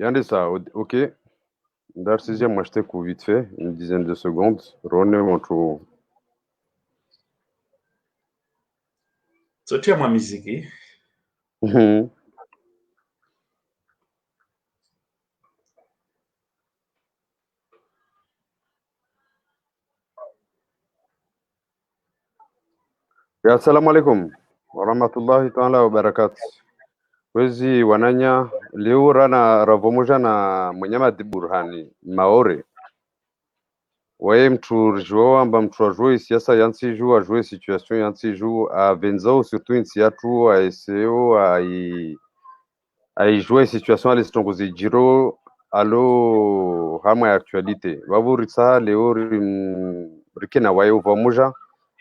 Yandé ça, ok. Dar sixième, moi je t'ai vite fait, une dizaine de secondes. René montre. Sotia ma miziki. Assalamu alaikum warahmatullahi taala wabarakatu. Wezi wananya leo rana ravomoja na mwenyama Burhani Maore waye mtu rjua amba mtu ajue siasa yansi juu ajue situation yansi juu a venzao surtout insi yatu a SEO aijue situation alistongozi jiro alo hama ya actualite wavu ritsa leo rikena waye uvamoja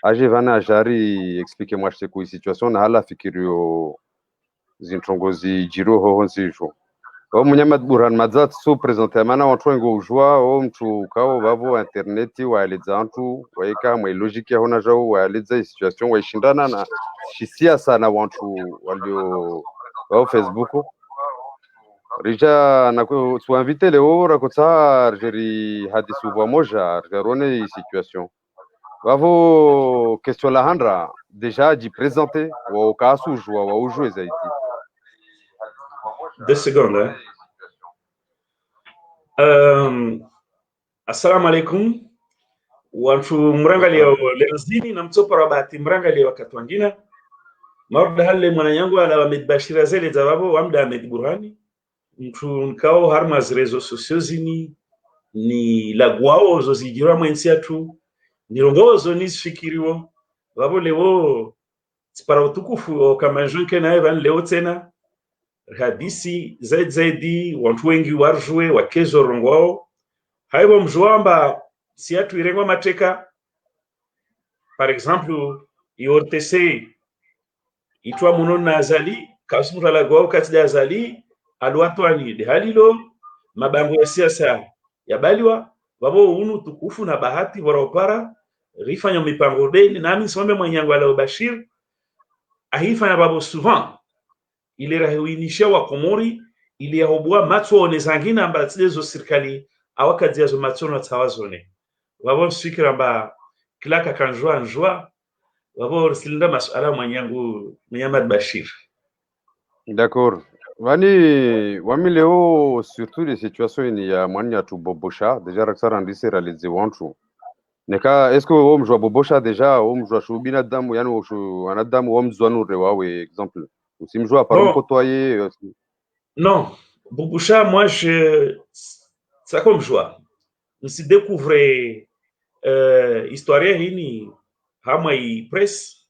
aje vana ajari explique moi je situation na hala fikirio zintongozi jiro ho nsijo o munyamad Burhan madzat so presenter mana watu wengo ujua o mtu kao vavo interneti wa aledzantu waika mwe logique ya hona jao wa aledza situation waishindana na siasa na watu walio wa Facebook rija na tuinvite leo rakotsa jeri hadisu wa moja rone situation vavo question la handra déjà d'y présenter wa kasu jua wa ujue zaidi 2 secondes. Assalamu alaikum. Watu mrangalia leo zini na mtopara bahati mrangalia wakati wengine. Marda hale mwananyangu ala Ahmed Bashir zile zawabo wamda Ahmed Burhani. Mtu nkao harma rezo sociaux zini ni lagwao zo zijira mwensi atu nirongozo nisfikiriwo wabo leo para utukufu kama jonke na evan leo tena hadisi zaidi watu wengi warjue wakezo rongwao haibo mjwamba siatu irengwa mateka par exemple IORTC itwa munona azali kasumura lagwao kati ya azali alwatwani de halilo mabango ya siasa yabaliwa wabo unu tukufu na bahati waropara rifanya mipango beni nami sombe mwanyangu ala Bashir ahifanya babo souvent ile rahiwinisha wa Komori ile yahobwa matso onezangina ambatsile zo serikali awakadzia zo matso na tawazone wabo fikira mba kilaka kanjwa njwa wabo silinda masuala mwanyangu Muhammad Bashir. D'accord. Wani wami leo surtout les situations il y a mwanya tu bobosha déjà raksa randise realize wantu neka est-ce que om jwa bobosha déjà om jwa shubina damu yani oshu anadamu om zwanu rewawe exemple usimjua par Bon, côtoyer non, bobosha moi ça comme joie. On se découvre histoire hini hama i presse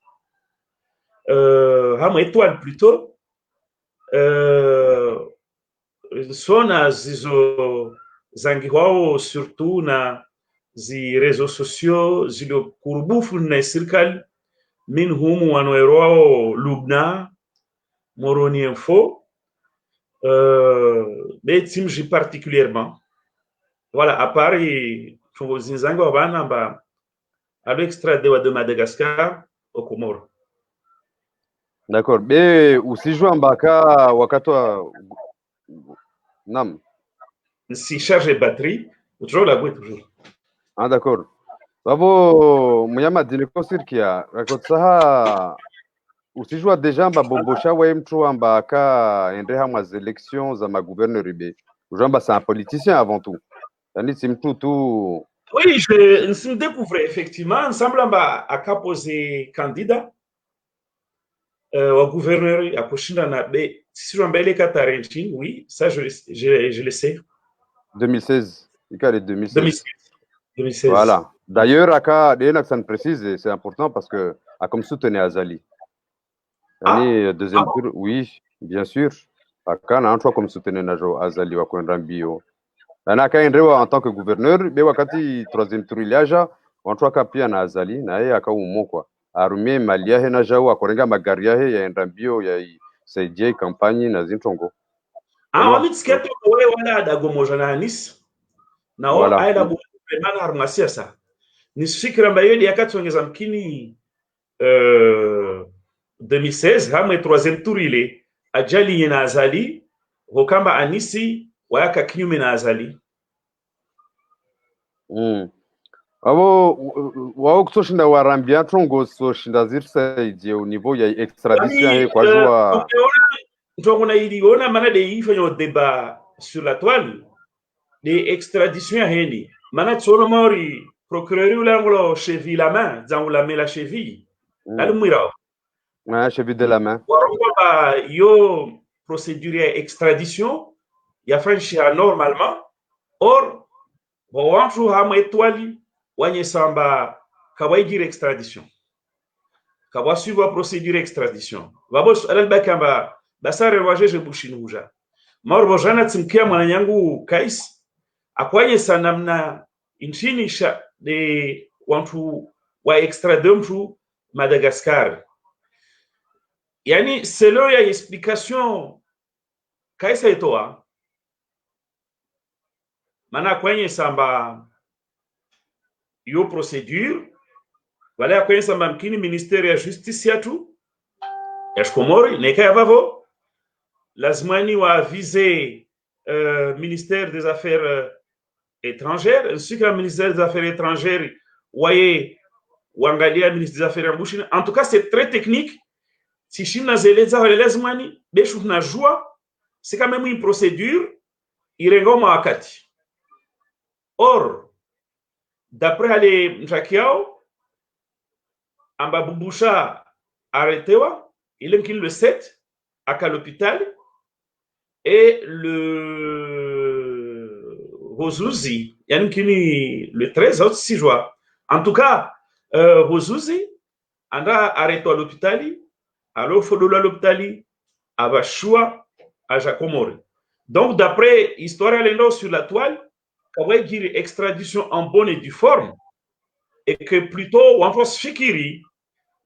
hama étoile plutôt sona zizo zangi wao surtout na zi réseaux sociaux zilo kurubufu na serikali min humu wanoero Lubna Moroni Info betimji particulièrement voilà à Paris zinzango abana ba à l'extrait de Madagascar au Comores. D'accord. Mais usijua mbaka wakati wa nam Si charge batterie toujours la boîte toujours. ah d'accord. Babo muyama diniko sirkia rakotsaha usijua deja mba bobosha wa mtu ambaka ende hamwa élections za magouverneur ibe ujamba c'est un politicien avant tout yani si mtu tu Oui, je me découvre effectivement ensemble à posé candidat au gouverneur à kushinda na be si mbele katarenchi oui ça je le sais 2016 ikale 2016 2016 voilà d'ailleurs aka dena ça précise c'est important parce que a comme soutenir Azali yani deuxième tour oui bien sûr aka na antwa comme soutenir najo Azali wa kwenda mbio na akaendewa en tant que gouverneur be wakati troisième tour iliaja wantwaka pia na Azali na yeye akaumo kwa arumie mali yahe na jao akorenga magari yahe yaenda mbio ya saidie kampanye na zintongo wamitsikete wewe wala adagomoja na Anis na o voilà. aida bwana harmasia sa nisifikira mba yodi yakatongeza mkini 2016 hamwe troisième tour ile ajali na Azali hokamba Anisi wayaka kinyume na azali. Abo wao kutoshinda warambia trongo soshinda zirsaidie au niveau ya extradition he kwa jua on a iliona mana de ifanya débat sur la toile de extradition heni mana tsono mori procureur ulangolo cheville la main zangu la mela cheville la mwira cheville de la main warongo yo procédure extradition ya franchia normalement or bo wanfu ha étoile wanye samba kawaijire extradition kawa suivre procédure extradition babos alal bakamba basare wajeje bushinuja marbo jana tsimkia mwananyangu kais akwaye sanamna inchini sha de wantu wa extrade mtu Madagascar. Yani selo ya explication kaisa etoa mana kwenye samba yo procedure wala kwenye samba mkini ministeri ya justice yatu ya Komori nekaya bavo lazimani wa viser ministère des affaires étrangères ainsi que le ministère des affaires étrangères waye wangalia ministre des affaires mbushini. En tout cas c'est très technique. Si chimna zeleza wale lazimani beshu na joie c'est quand même une procédure irengoma wakati. Or d'après les mtakiao amba Bubusha arrêtewa il est le 7 à l'hôpital et le Rozuzi yani le 13 autres 6 jours. En tout cas Rozuzi anda arrêté à l'hôpital alors faut à l'hôpital abashua à Jakomori. Donc d'après histoire lendo sur la toile kawai dire extradition en bonne et due forme et que plutôt en force fikiri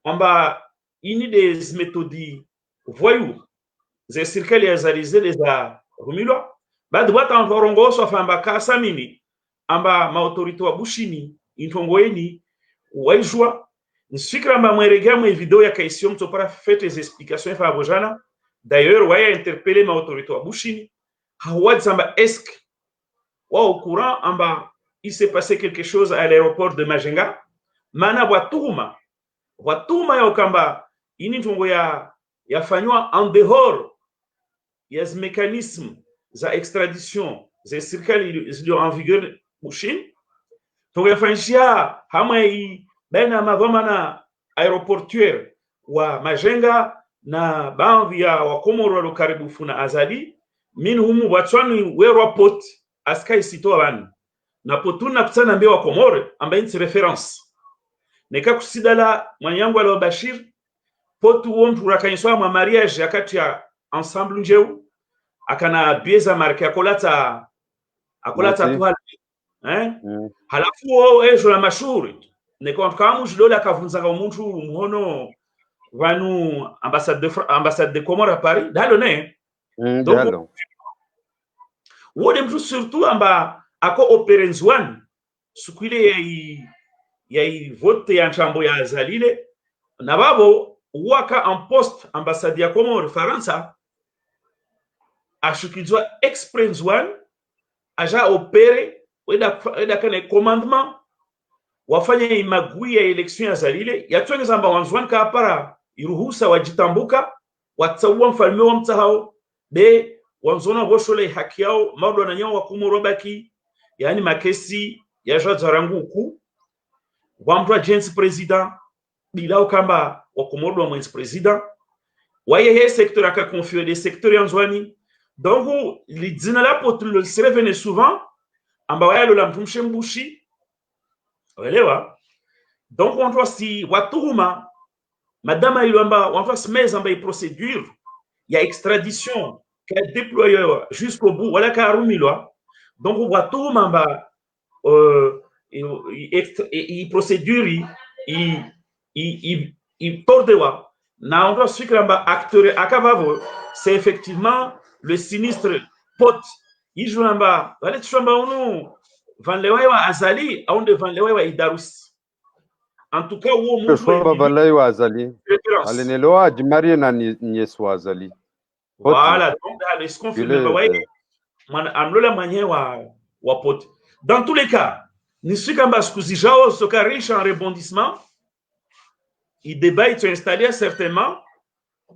amba ini des méthodes voyous ze serikali ya zalizele za rumilwa bado watu wanvorongoso afamba kasa mini amba maautorite wa bushini intongoeni waijua nsikira amba mweregea mwe video ya kaisio mto para fait les explications fa bojana d'ailleurs waya interpeller maautorite wa bushini hawad samba est wa au courant amba il s'est passé quelque chose à l'aéroport de Majenga mana watuma ya ukamba ini ntongo ya fanywa en dehors ya mécanisme za extradition za serikali zilio en vigueur Bushini ntongo ya fanyia hamai baina mavamana aéroportuaire wa Majenga na baadhi ya wakomoro walo karibu funa azali min humu watwani werwa pot askai sito abani na potuna kutana mbe wa Komore ambaye ni reference neka kusidala mwanyangu alo Bashir potu wontu rakanyiswa mwa mariage akati ya ensemble njeu akana bieza marke akolata tuhala halafu ejo la mashuri neko kamu jidola kavunzanga umuntu muhono vanu ambassade de Comores à Paris dalo ne dalo wode mtu surtout amba ako operenzwan sukwile ya vote ya nchambo ya zalile na babo waka en poste ambassade ya Comores Faransa ashukizwa exprenzwan aja opere weda kane commandement wafanya imagui ya election ya zalile yatwenge zamba wanzwan ka para iruhusa wajitambuka watsawa mfalme wa mtahao be wanzona boshole haki yao maudo na nyawa kumurobaki yani makesi ya jazarangu ku wamtwa agence president bilao kamba wakomodo wa mwenzi president waye he secteur aka confie des secteurs yanzwani donc lidina la potu le revene souvent amba waya lo la mtumshe mbushi welewa donc on doit si watuhuma madame ilamba on doit se mettre en procédure il y a extradition qui est déployée jusqu'au bout voilà karumilwa donc watuhuma amba i procédure i portewa na on doit suivre amba acteur akavavo c'est effectivement le sinistre pote ijulamba wale tushamba unu vanlewa azali au de vanlewa idarus. En tout cas wo mu vanlewa azali alenelewa jimari na nyeswa azali voilà donc les confirme waye amlola manye wa pote. Dans tous les cas, ni sikamba skuzijao soka riche en rebondissement, il débat il installé certainement,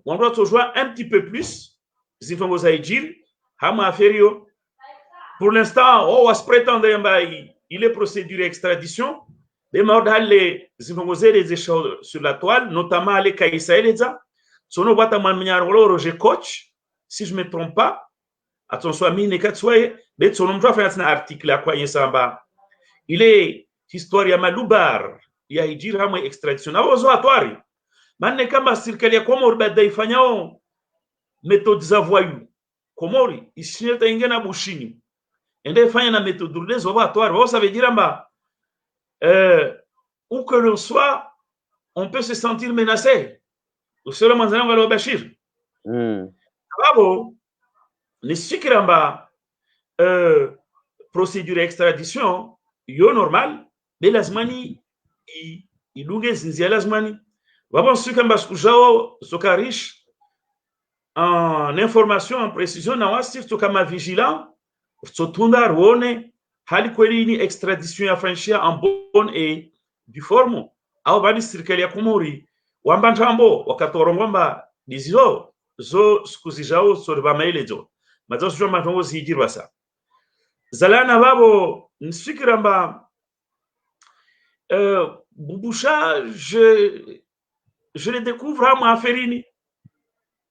on doit jouer un petit peu plus, zifongo zaijil, hama aferio. Pour l'instant, on va se prétendre il est procédure extradition, mais les zifongo les échanges sur la toile, notamment les Kaïsa Eleza, son obata manmiarolo Roger Coach, si je ne me trompe pas, attention, mais son nom fait un article à quoi il est histoire ya malubar ya hijira mwe extradition na wazo atwari manne kama serikali ya Komori baada ifanyao metode za voyou Komori ishineta ingena bushini ende fanya na méthode lezo wa atwari wao ça veut dire où que l'on soit on peut se sentir menacé au seul manzana wa Bashir bravo ni sikiramba procédure extradition yo normal mais lazimani ilunge zinzia lazimani wabon sikamba skujao sokarish en information en précision na wasif to kama vigilant sotunda ruone hali kweli ni extradition ya franchia en bonne et due forme au bani serikali ya Komori wambantambo wakatorongomba dizizo zo skuzijao sorba maelezo mazo sio matongo zijirwa sa zalana babo nsikiramba Bouboucha, je le découvre à Maferini.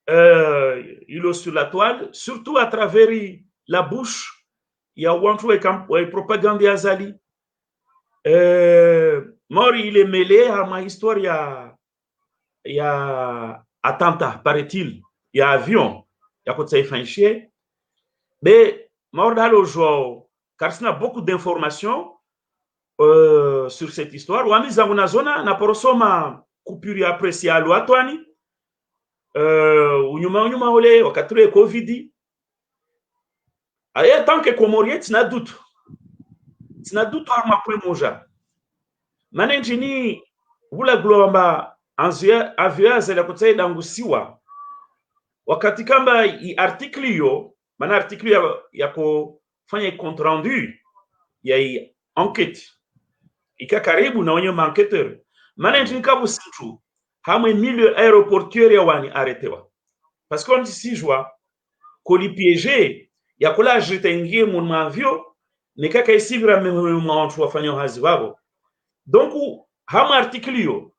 Il est sur la toile, surtout à travers la bouche. Il y a une propagande d'Azali. Mori, il est mêlé à ma histoire. Il y a attentat, paraît-il. Il y a avion. Il y a côté Fanchier. Mais, Mori, car il y a beaucoup d'informations. Sur cette histoire wamiza unazona na porosoma kupuri apresi alu atwani unyuma ole wakati wa covid aya tant que Komorien tina doute arma point moja manenjini vula glomba anzia avia zela kutsaida ngusiwa wakati kamba i article yo mana article ya kufanya compte rendu ya enquête ika karibu na wenye enquêteur managing kabu situ hamwe milieu aéroportuaire ya wani arrêtewa parce qu'on dit si joie koli piéger ya kula jitengie mon avion ne kaka isigra mwa wafanya hazi wabo donc hama article yo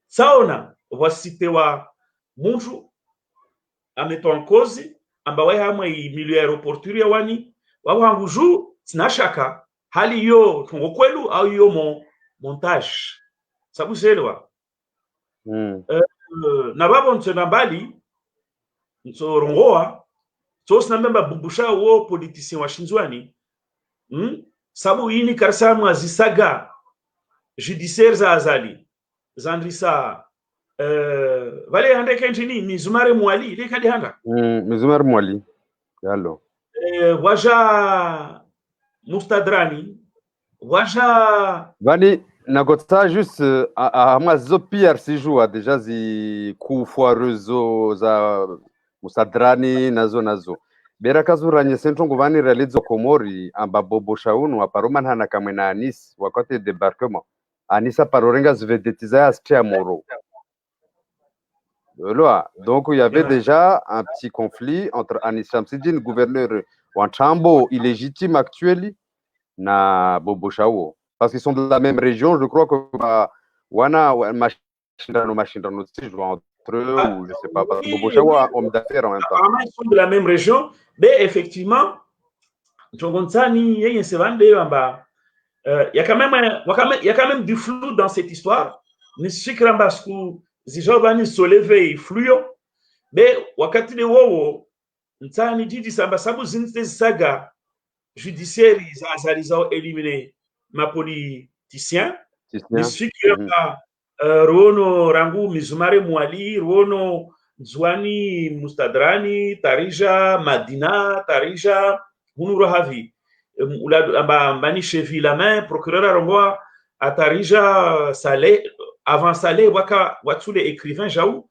saona wasitewa mtu ameto en cause ambawe hamwe milieu aéroportuaire ya wani wao hanguju tinashaka hali yo tungo kwelu au yo montage sabu selwa na babo ntona mbali ntsorongoa tos na memba Bouboucha wo politicien wa Shinzwani sabu yini karsamu azisaga judiciaire za azali zandrisa vale hande kenjini Mizumare Mwali ile kadi handa Mizumare Mwali yalo waja Mustadrani waja Vani nakota juste ama zo pire si joua déjà zi ku foirezo za Mustadrani nazo bera kazuranye sentongo vani realizo Komori amba Bouboucha unu aparoma hana kamwe na Anis wakati débarquement Anisa parorenga zvedetiza astia moro. Donc il y avait déjà un petit conflit entre Anis Shamsidine, gouverneur Wanchambo illégitime actuel, na Bouboucha. Parce qu'ils sont de la même région, je crois que wana machindano entre eux ou je sais pas, parce que Bouboucha a homme d'affaires en même temps. Apparemment ils sont de la même région, mais effectivement, Tchogontsani yeye sevande bamba il y a quand même du flou dans cette histoire. Nisikrambasku zijobani soleve fluyo be wakati de wowo ntani jiji samba sabu zinte saga judiciaire zalizao éliminer ma politicien nisikramba Rono Rangu Mizumare Mwali Rono Zwani Mustadrani Tarija Madina Tarija Hunuro Havi Mbani Chevi la main procureur Arongoa Atarija Saleh avant Saleh waka watsu les écrivains jaou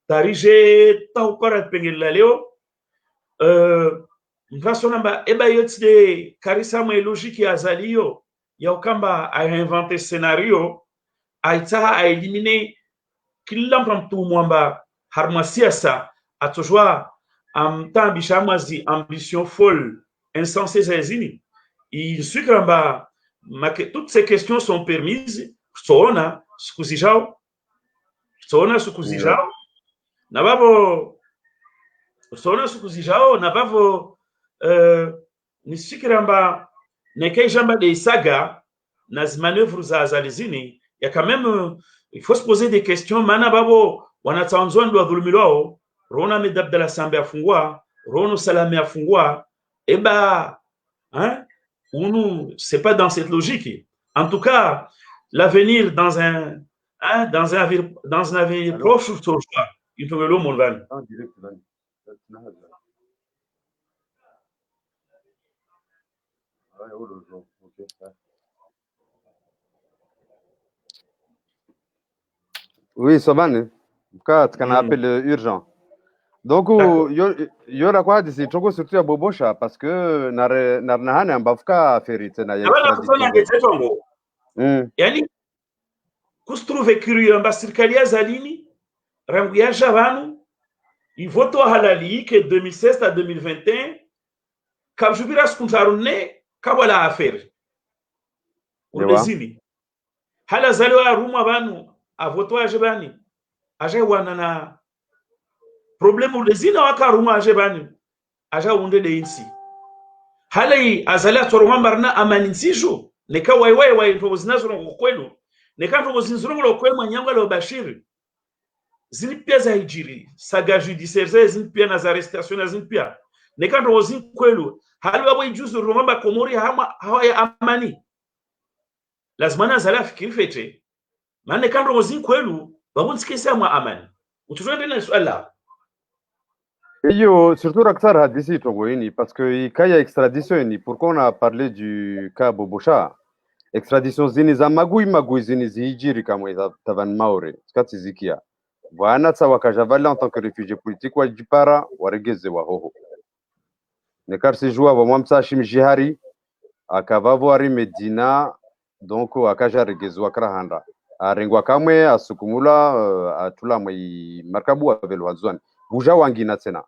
Tarije Taupara Pengelaleo mfasona mba eba yotside karisa mwe logique ya zaliyo ya ukamba a inventer scenario aitaha a éliminer kila mtu mwamba harma siasa atojwa amta bishamazi ambition folle insensée zazini il sukramba toutes ces questions sont permises soona sukuzijao na babo soona sukuzijao na babo ni sukramba nekei jamba de saga nas manœuvres za zalizini ya quand même il faut se poser des questions mana babo wanatanzwa ndo dhulumilwao rona medabdala sambe afungwa rono salame afungwa eba hein c'est pas dans cette logique en tout cas l'avenir dans un avenir proche ou proche il faut que le monde va Oui, ça va, quand on appelle urgent. Donc, il y aura quoi d'ici Togo surtout à Bobosha parce que Narnahane en Bafka Ferrit. Yani, kustrouve curieux en serikali ya zalini rangu ya javanu ivoto halali que 2016 à 2021 kabjubira skuntarune kabala affaire udezini hala zaliwa rumwa banu avoto ajebani aje wanana problème udezina wakarumwa ajebani aja unde de insi halai azala torwa marna amaninsijo neka wai ntozinazo kwelu neka ntozinazo lo kwelu manyanga lo bashiri zini pia za hijiri saga judiciaire zini pia na arrestation zini pia neka ntozin kwelu halwa boy juzu romamba komori hawa ya amani lazima azala fikiri fete maana neka ntozin kwelu babunsikisa mwa amani utujende na swala surtout Raksar Hadisi Togoini, parce que quand il y a extradition, pourquoi on a parlé du cas Bobosha? Extradition ziniza magui zinizi hijiri kama tavan maure, skati zikia. Wana tsawa kajavali en tant que réfugié politique wa jipara waregeze wa hoho. Nekar si joua wa mwamsa shim jihari, akavavo ari Medina, donc akaja regeze wa krahanda. Arengwa kamwe, asukumula, atula mwi markabu wa velwazwan. Bouja wangina tena.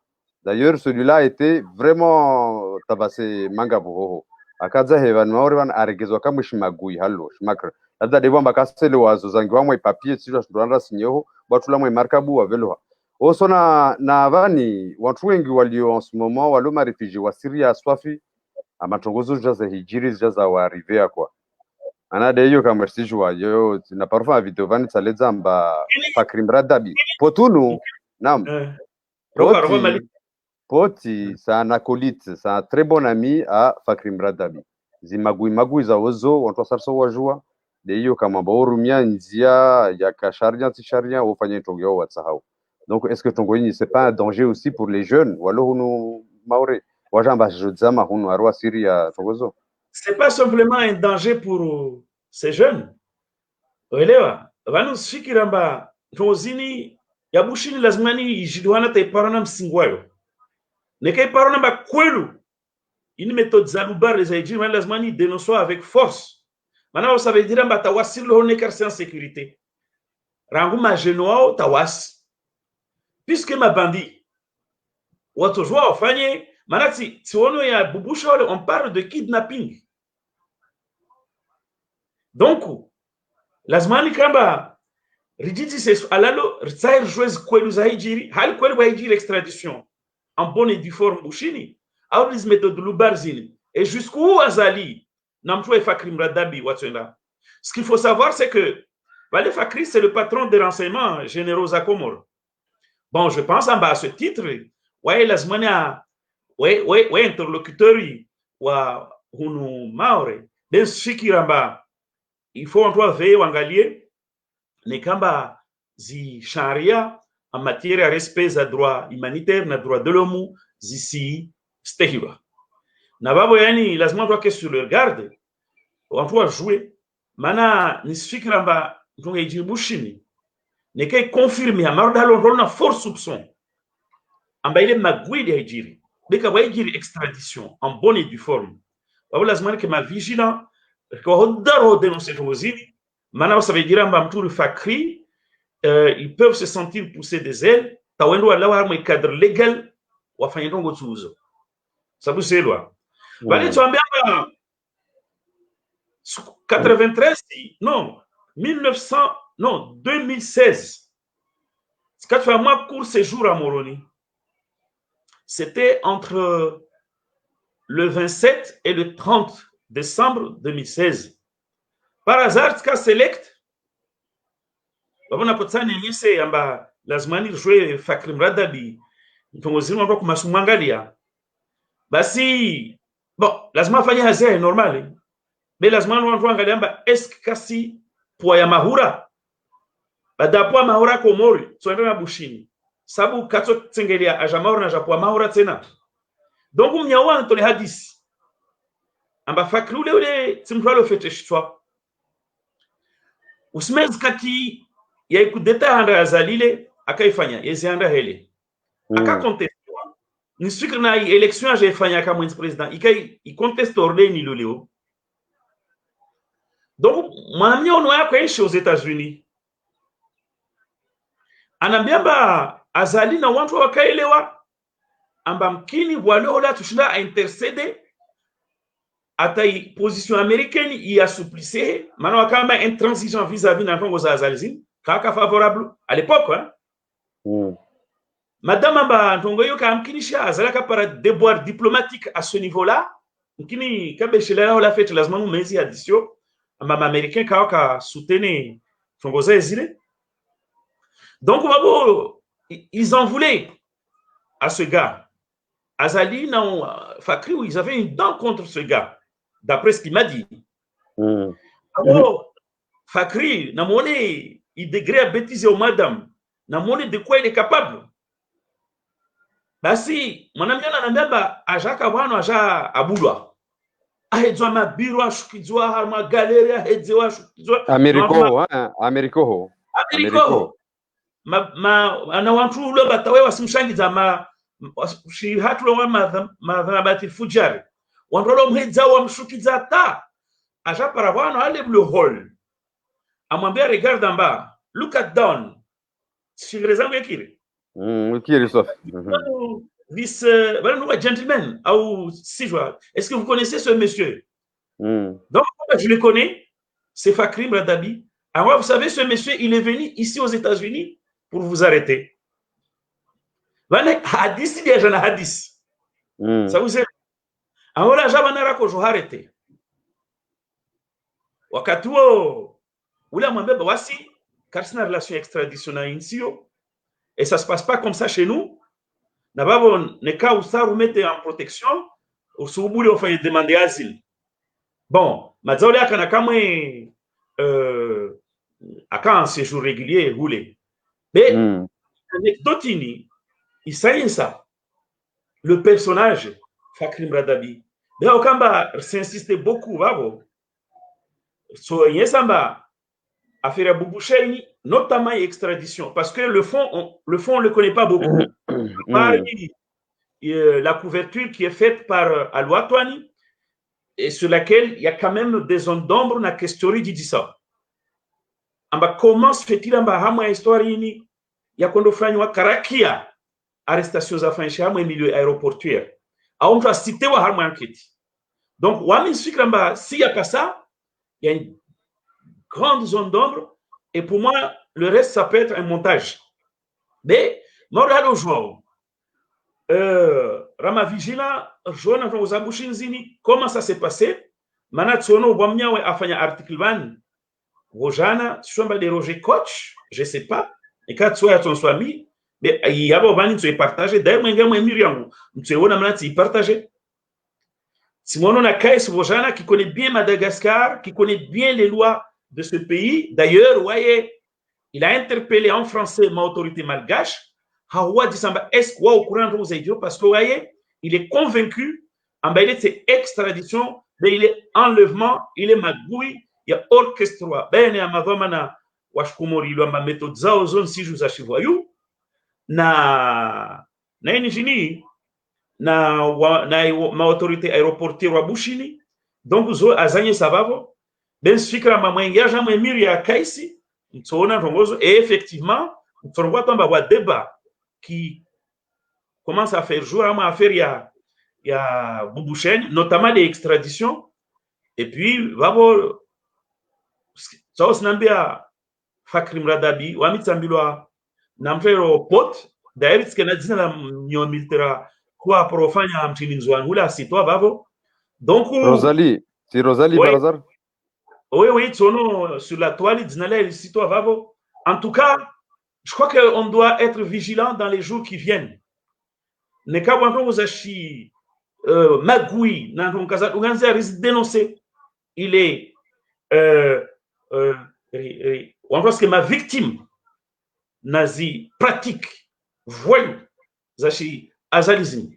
D'ailleurs, celui-là était vraiment tabassé manga boho. Akaza hevan maoriwan aregezwa kama shimagui hallo shimakra. Labda devo mbakasele wazo zangi wamwe papier sio ndanda sinyoho batula mwe markabu wa veloha. Oso na vani watu wengi walio en ce moment walo ma réfugiés wa Syria swafi amatongozo jaza hijiri jaza wa arriver quoi. Anade hiyo kama sijua yo na parfois video vani tsaleza mba fakrimra dabi. Potunu nam. Poti, c'est un acolyte, c'est un très bon ami à Fakrim Radabi. Zimagui za ozo, on sarso wajua. De hiyo kama baurumia nzia ya kasharia tisharia ufanye tongeo watsahau. Donc est-ce que Tongoni c'est pas un danger aussi pour les jeunes ou alors nous maure wajamba jodzama hunu arwa Syria togozo? C'est pas simplement un danger pour ces jeunes. Uelewa? Vanu fikiramba tozini ya bushini lazimani ijidwana taiparana msingwayo. Nekai parona ba kwelu une méthode zalubar les aidjiri mais lazimani dénoncer avec force. Mana ça veut dire mba tawasi lo nekar sans sécurité. Rangu ma genoao tawas. Puisque ma bandi watu jwa wafanye manati tiono ya bubusha wale on parle de kidnapping. Donc lazimani kamba rijiti c'est alalo rtsair jouez kwelu za hijiri hal kwelu wa hijiri extradition en bonne et due forme bushini au les méthodes lubarzini et jusqu'où azali namtwe Fakrim Radabi watenda. Ce qu'il faut savoir c'est que Valé Fakri c'est le patron des renseignements généraux à Comores. Bon, je pense en bas à ce titre ouais lazimani ouais interlocuteur wa hunu maore den shikiramba il faut en toi veiller wangalie ni kamba zi sharia en matière de respect des droits humanitaires na droits de l'homme zisi stehiwa na babo yani lazima tuweke sur le garde on doit jouer mana nisfikiramba ntonga ijibushini neke confirmer amarda lo na force soupçon amba ile magui de hijiri beka waigiri extradition en bonne et due forme wao lazima que ma vigilant kwa hodaro dénoncer tongozini maana ça veut dire amba mtu fakri ils peuvent se sentir pousser des ailes tawendo wala wa mo cadre légal wafanye tongo tuzo sababu c'est loi bali tuambia 93 non 1900 non 2016 quand tu as moi court séjour à Moroni. C'était entre le 27 et le 30 décembre 2016. Par hasard, tu as select. On a pas de ça, c'est amba lazimani jouer Fakrim Radabi. Tongozini wako kumasumwangalia. Basi bon, lazima fanya hazia normal. Mais lazimani wako angalia amba est-ce kasi poa ya mahura. Badapoa mahura komori, tuendana bushini. Sabu kato tsengelia ajamaura na japua mahura tena. Donc mnyawa ntole hadisi. Amba Fakri ule tsimtwalo feteshitwa. Usmez kati ya ikudeta handa azalile akaifanya yezi handa hele. Aka contestwa. Nisfikiri na election ajaifanya kama mwenzi president. I conteste ordeni luleo. Donc mwanamnya ono yako yaishi aux États-Unis. Anambiamba azali na watu wakaelewa amba mkini walola tushinda a intercede ata position américaine y assouplissait maintenant kama intransigeant vis-à-vis na Congo za azalizini kaka favorable à l'époque hein madame amba ntongo yo ka mkinisha azalaka para déboire diplomatique à ce niveau-là mkini kabeshela la fête lazima mumezi addition amba américain ka soutenir Congo za ezile. Donc ils en voulaient à ce gars. Azali, non, Fakri, ils avaient une dent contre ce gars, d'après ce qu'il m'a dit. Alors, Fakri, il degré à bêtiser aux madame, de quoi il est capable. Bah si, mon ami, on a aja kabano, aja abulwa. Ahedzwa mabirwa, shukizwa, harma galeria, hedzwa, shukizwa. Ameriko, hein, Ameriko. Ana wantu ulo batawe wasimshangiza shi hatulo wa madhabati fujari wanrolo mhedza wa mshukiza ta aja paravano ale blue hole amwambia regarde en bas look at down shigrezamu yakire kire sauf this gentleman ou sijwa est-ce que vous connaissez ce monsieur donc je le connais c'est Fakrim Radabi. Alors vous savez ce monsieur il est venu ici aux États-Unis pour vous arrêter. Hadisi dia jana hadisi. Ça vous est. Alors là, j'avais ko jo arrêté. Wakati wo ula mwambeba wasi karsina relation extradition na insio et ça se passe pas comme ça chez nous. Na babo ne ka usaru mette en protection au subuli ofanye demander asile. Bon, mazole akana kamwe aka un séjour régulier roulé. Mais anecdote il sait ça. Le personnage Fakrim Radabi. Mais Okamba s'insiste beaucoup, bravo. So yesamba affaire Bouboucheni, notamment extradition, parce que le fond on le connaît pas beaucoup. La couverture qui est faite par Alouatouani et sur laquelle il y a quand même des zones d'ombre na question dit ça. Amba comment se fait-il amba hamwa histoire ini ya kondo fanywa karakia arrestation za fanyisha hamwa milieu aéroportuaire a on doit citer wa hamwa enquête. Donc wami fikra amba s'il y a pas ça, il y a une grande zone d'ombre et pour moi le reste ça peut être un montage. Mais moralo joueur Rama Vigila jona kwa uzabushinzini comment ça s'est passé mana tsono bwamnyawe afanya article ban Rojana, tu as des Roger coach, je ne sais pas. Et quand tu as ton ami, mais il y a des gens qui partagé. D'ailleurs, tu es partagé. Simon on a Kaïs Rojana qui connaît bien Madagascar, qui connaît bien les lois de ce pays. D'ailleurs, voyez, il a interpellé en français ma autorité malgache. Hawa Disamba, est-ce qu'on au courant de vos idiots? Parce que voyez, il est convaincu, en bas, c'est extradition, mais il est enlèvement, il est magouille. Il y a orchestre bene amavamana washkumori lwa méthode zao zone si juza shivoyu na injini ma autorité aéroportière wa bushini donc zo azanye sababu ben fikra mamwengia jamwe miri ya kaisi mtona rongozo et effectivement mtongwa tamba wa débat qui commence à faire jour à faire ya Bubouchen, notamment des extraditions et puis vavo ça snambia Fakrim Radabi wamitsambilwa na mfero pot d'ailleurs skena dina la nyo militera kwa profanya mtini nzwan hula sitwa bavo donc Rosalie, c'est Rosalie par hasard? Oui, sur la toile dina la sitwa bavo. En tout cas, je crois qu'on doit être vigilant dans les jours qui viennent. Ne ka wanko uzashi magui na nkaza uganza risque dénoncer. Il est on pense que ma victime nazi pratique voyou zashi azalism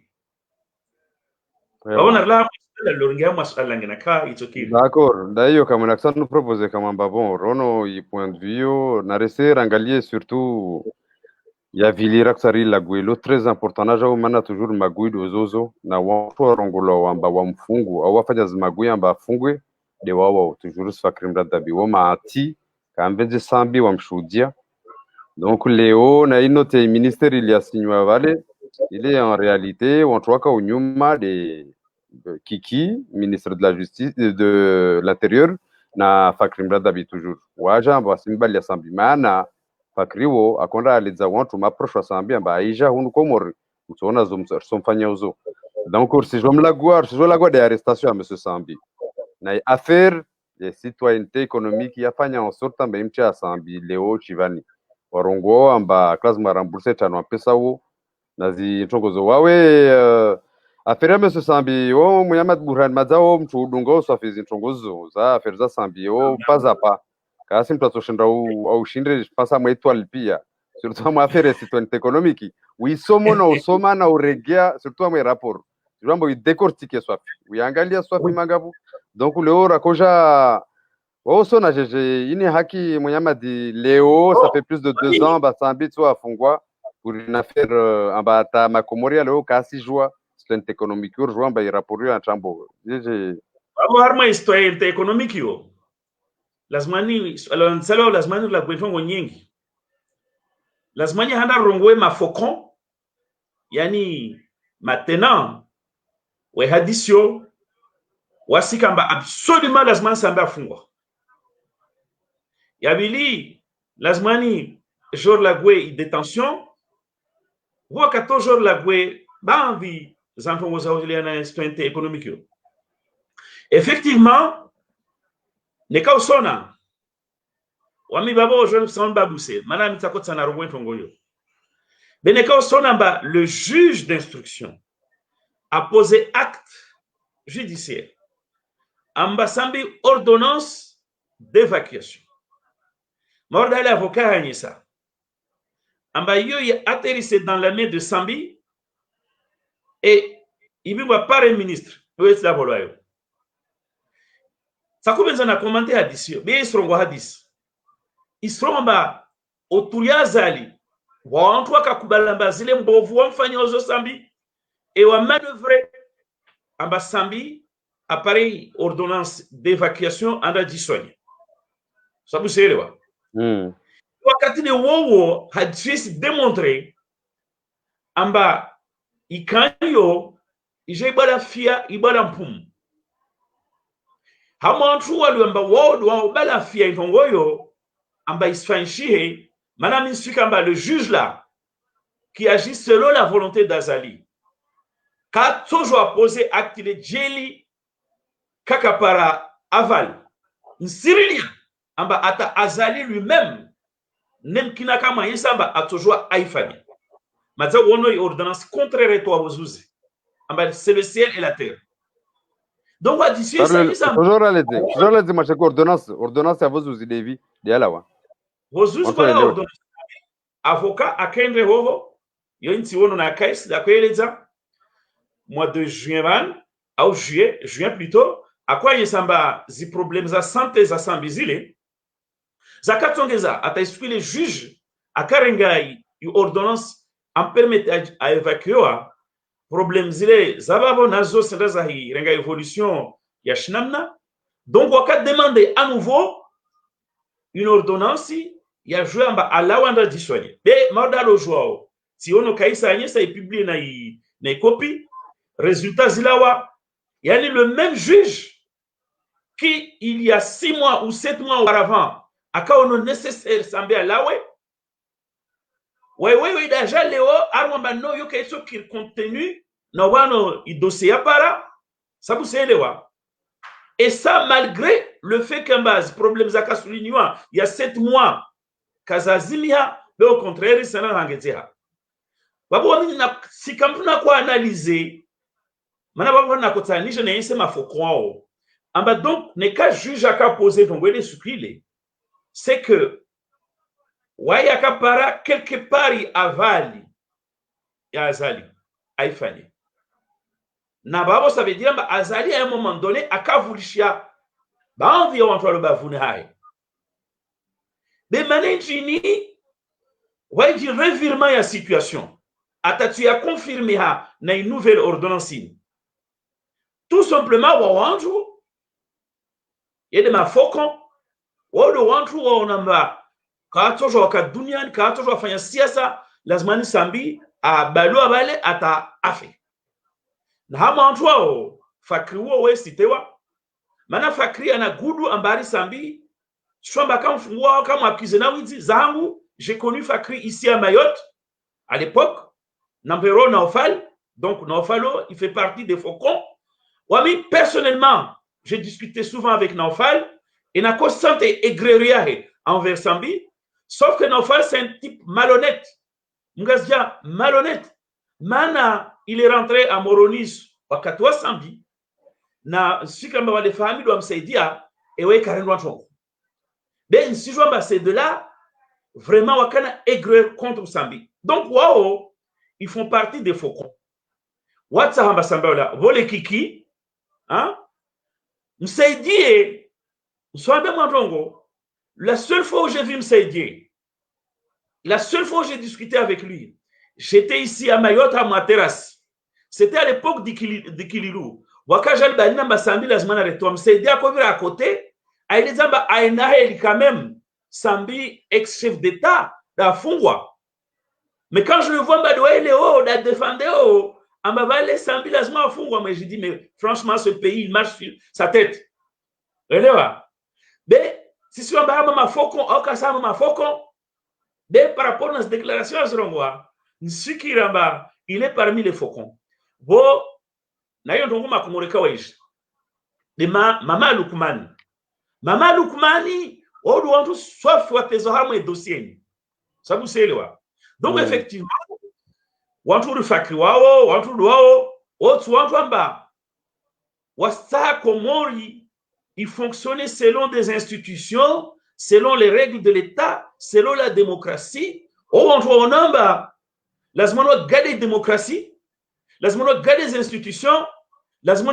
baona la longia masala ngena ka itokile d'accord d'ailleurs comme on a nous proposer comme bon rono y point de vue na rester rangalier surtout ya vilira kusari la guelo très important na jao mana toujours magui dozozo na watu rongola wamba wa mfungu au wafanya zimagui amba fungwe de wao toujours Fakrim Radabi wa maati kambeje sambi wa mshudia. Donc Léo na inote ministère il y a signé vale il est en réalité on trouve qu'au nyuma de Kiki ministre de la justice de l'intérieur na Fakrim Radabi toujours waja amba simbali ya sambi maana Fakriwo akonda aliza wantu maproche sambi amba aija hunu komori mtona somfanya uzo. Donc si je me la gloire des arrestations à monsieur Sambi na affaire de citoyenneté économique yafanya en sorte amba imcha Sambi Leo Chivani warongo amba class maramburse tano pesa wo nazi ntongozo wawe affaire monsieur Sambi o Muhammad Burhan mazao mtu udungo safizi ntongozo za affaire za Sambi o pazapa kasi mtu atoshinda au shindre pasa mwetwal pia surtout ma affaire citoyenneté économique uisomo na usoma na uregea surtout ma rapport jambo décortiquer swafi uyangalia swafi mangavu donc leo rakoja sona jeje ini haki Muhammad Leo ça fait plus de 2 ans ba Sambi tu afungwa pour une affaire amba makomoria leo kasi joie citoyenneté économique urjwa ba rapport ya chambo jeje abo harma citoyenneté économique yo lazimani nsalo lazimani la kwetongo nyingi lazimani handa rongwe mafokon yani maintenant we hadisio wasikamba absolument lazimani samba fungwa yabili lazimani jour la gwe détention wakato jour la gwe banvi zantongo za na citoyenneté économique yo effectivement neka usona wami babo jeune son babuse madame takotsa na rongwe tongoyo beneka usona ba le juge d'instruction a posé acte judiciaire amba Sambi ordonnance d'évacuation morda l'avocat Anissa amba yo ya atterrissé dans la main de Sambi et il va par un ministre peut la voloyo sakubenza na commenter hadisio be isrongo hadis isromba oturiazali wantu akakubalamba zile mbovu wamfanya ozo Sambi et wa manœuvrer amba Sambi appareil ordonnance d'évacuation anda jisonya sabu selewa wakati ne wowo hadisi démontrer amba ikanyo ije ibala fia ibala mpum hamantu walu amba wodo wa bala fia itongoyo amba isfanshihe mana minsika amba le juge là qui agit selon la volonté d'Azali ka toujours posé acte de jeli kaka para aval nsirilia amba ata Azali lui-même nem kina kama yisamba atojua aifani maza wono ordonnance contraire to abuzuzi amba c'est le ciel et la terre donc wa d'ici ça toujours la dit machako ordonnance abuzuzi devi dialawa wozuzi kwa ordonnance avocat akendre hoho yo nti wono na case da kweleza mois de juin au juin plutôt akwa yisamba zi problèmes za santé za sambizile zakatongeza ataisukui les juges akarenga ordonnance en permettre à évacuer problem zile zababo nazo sendaza hii renga évolution ya shinamna. Donc waka demander à nouveau une ordonnance ya joué amba alawanda dissoigner be marda lo jouao si ono kaisa anyesa et publié na copie résultat zilawa yani le même juge qui il y a 6 mois ou 7 mois auparavant aka ono nécessaire sambe alawe wewe déjà leo arwamba no yo kaiso qui contenu na wano i dossier para sabu selewa. Et ça, malgré le fait qu'en base, problème zaka souligné, il y a 7 mois, Kazazimia, mais au contraire, ça n'a rien dit. Si quand on a quoi analyser, maintenant, on a quoi analyser, je n'ai pas fait quoi. Donc, n'est qu'à juge à poser, donc, vous voyez, c'est que, Wayaka para, quelque part, il avali, il azali, aïfani. Nababo, ça veut dire, azali à un moment donné, akavulishia, envie on le bavune hai. De manejini, ouais, du revirement ya situation. Atatu ya confirmé ha na une nouvelle ordonnance. Tout simplement, wawanju, yede ma fokon, wado wanju wa onamba, katojo waka duniani, katojo wafanya siasa, lazimani sambi, a balu abale, ata afe. Na hama wanju wao, fakri we sitewa, mana fakri ana gudu ambari sambi, swamba kamfungua kama akizena wizi zangu. J'ai connu Fakri ici à Mayotte à l'époque, Nampero Naufal, donc Naufalo, il fait partie des faucons. Wami, personnellement, j'ai discuté souvent avec Naufal et n'a qu'au sente aigreria envers Sambi, sauf que Naufal c'est un type malhonnête. Mgazia malhonnête. Mana, il est rentré à Moronis, à Katwa Sambi, na sikamba wale famille doit m'saidia et ouais Karen Chongo. Ben si je c'est de là vraiment wakana aigreur contre Sambi. Donc wao ils font partie des faucons. Watsa hamba Samba là, vole kiki, hein? Msaidie, Mswambe Mwandongo, la seule fois où j'ai vu Msaidie, la seule fois où j'ai discuté avec lui, j'étais ici à Mayotte à ma terrasse. C'était à l'époque de Kililou. Wakajal Banina Masambi la semaine avec toi, Msaidie à côté, Aïlizamba Aïnahel quand même. Sambi, ex-chef d'État, da Fungwa. Mais quand je le vois, Léo, da défendre, Ambavale, Sambi, la Fungwa, mais je dis, mais franchement, ce pays, il marche sur sa tête. Mais, si tu as ma faucon, Okasama ma faucon, par rapport à cette déclaration, il est parmi les faucons. Bon, Nayon Tongo Makumoreka Waish, de Mama Lukmani. Mama Lukmani, ou wantu sauf watezohamu dossier. Ça vous sait là. Donc effectivement, wantu rufakri wao, wantu wao, otu wantu amba wasta komori, il fonctionnait selon des institutions, selon les règles de l'État, selon la démocratie. Ou wantu onamba lazima gade démocratie, lazima gade des institutions, lazima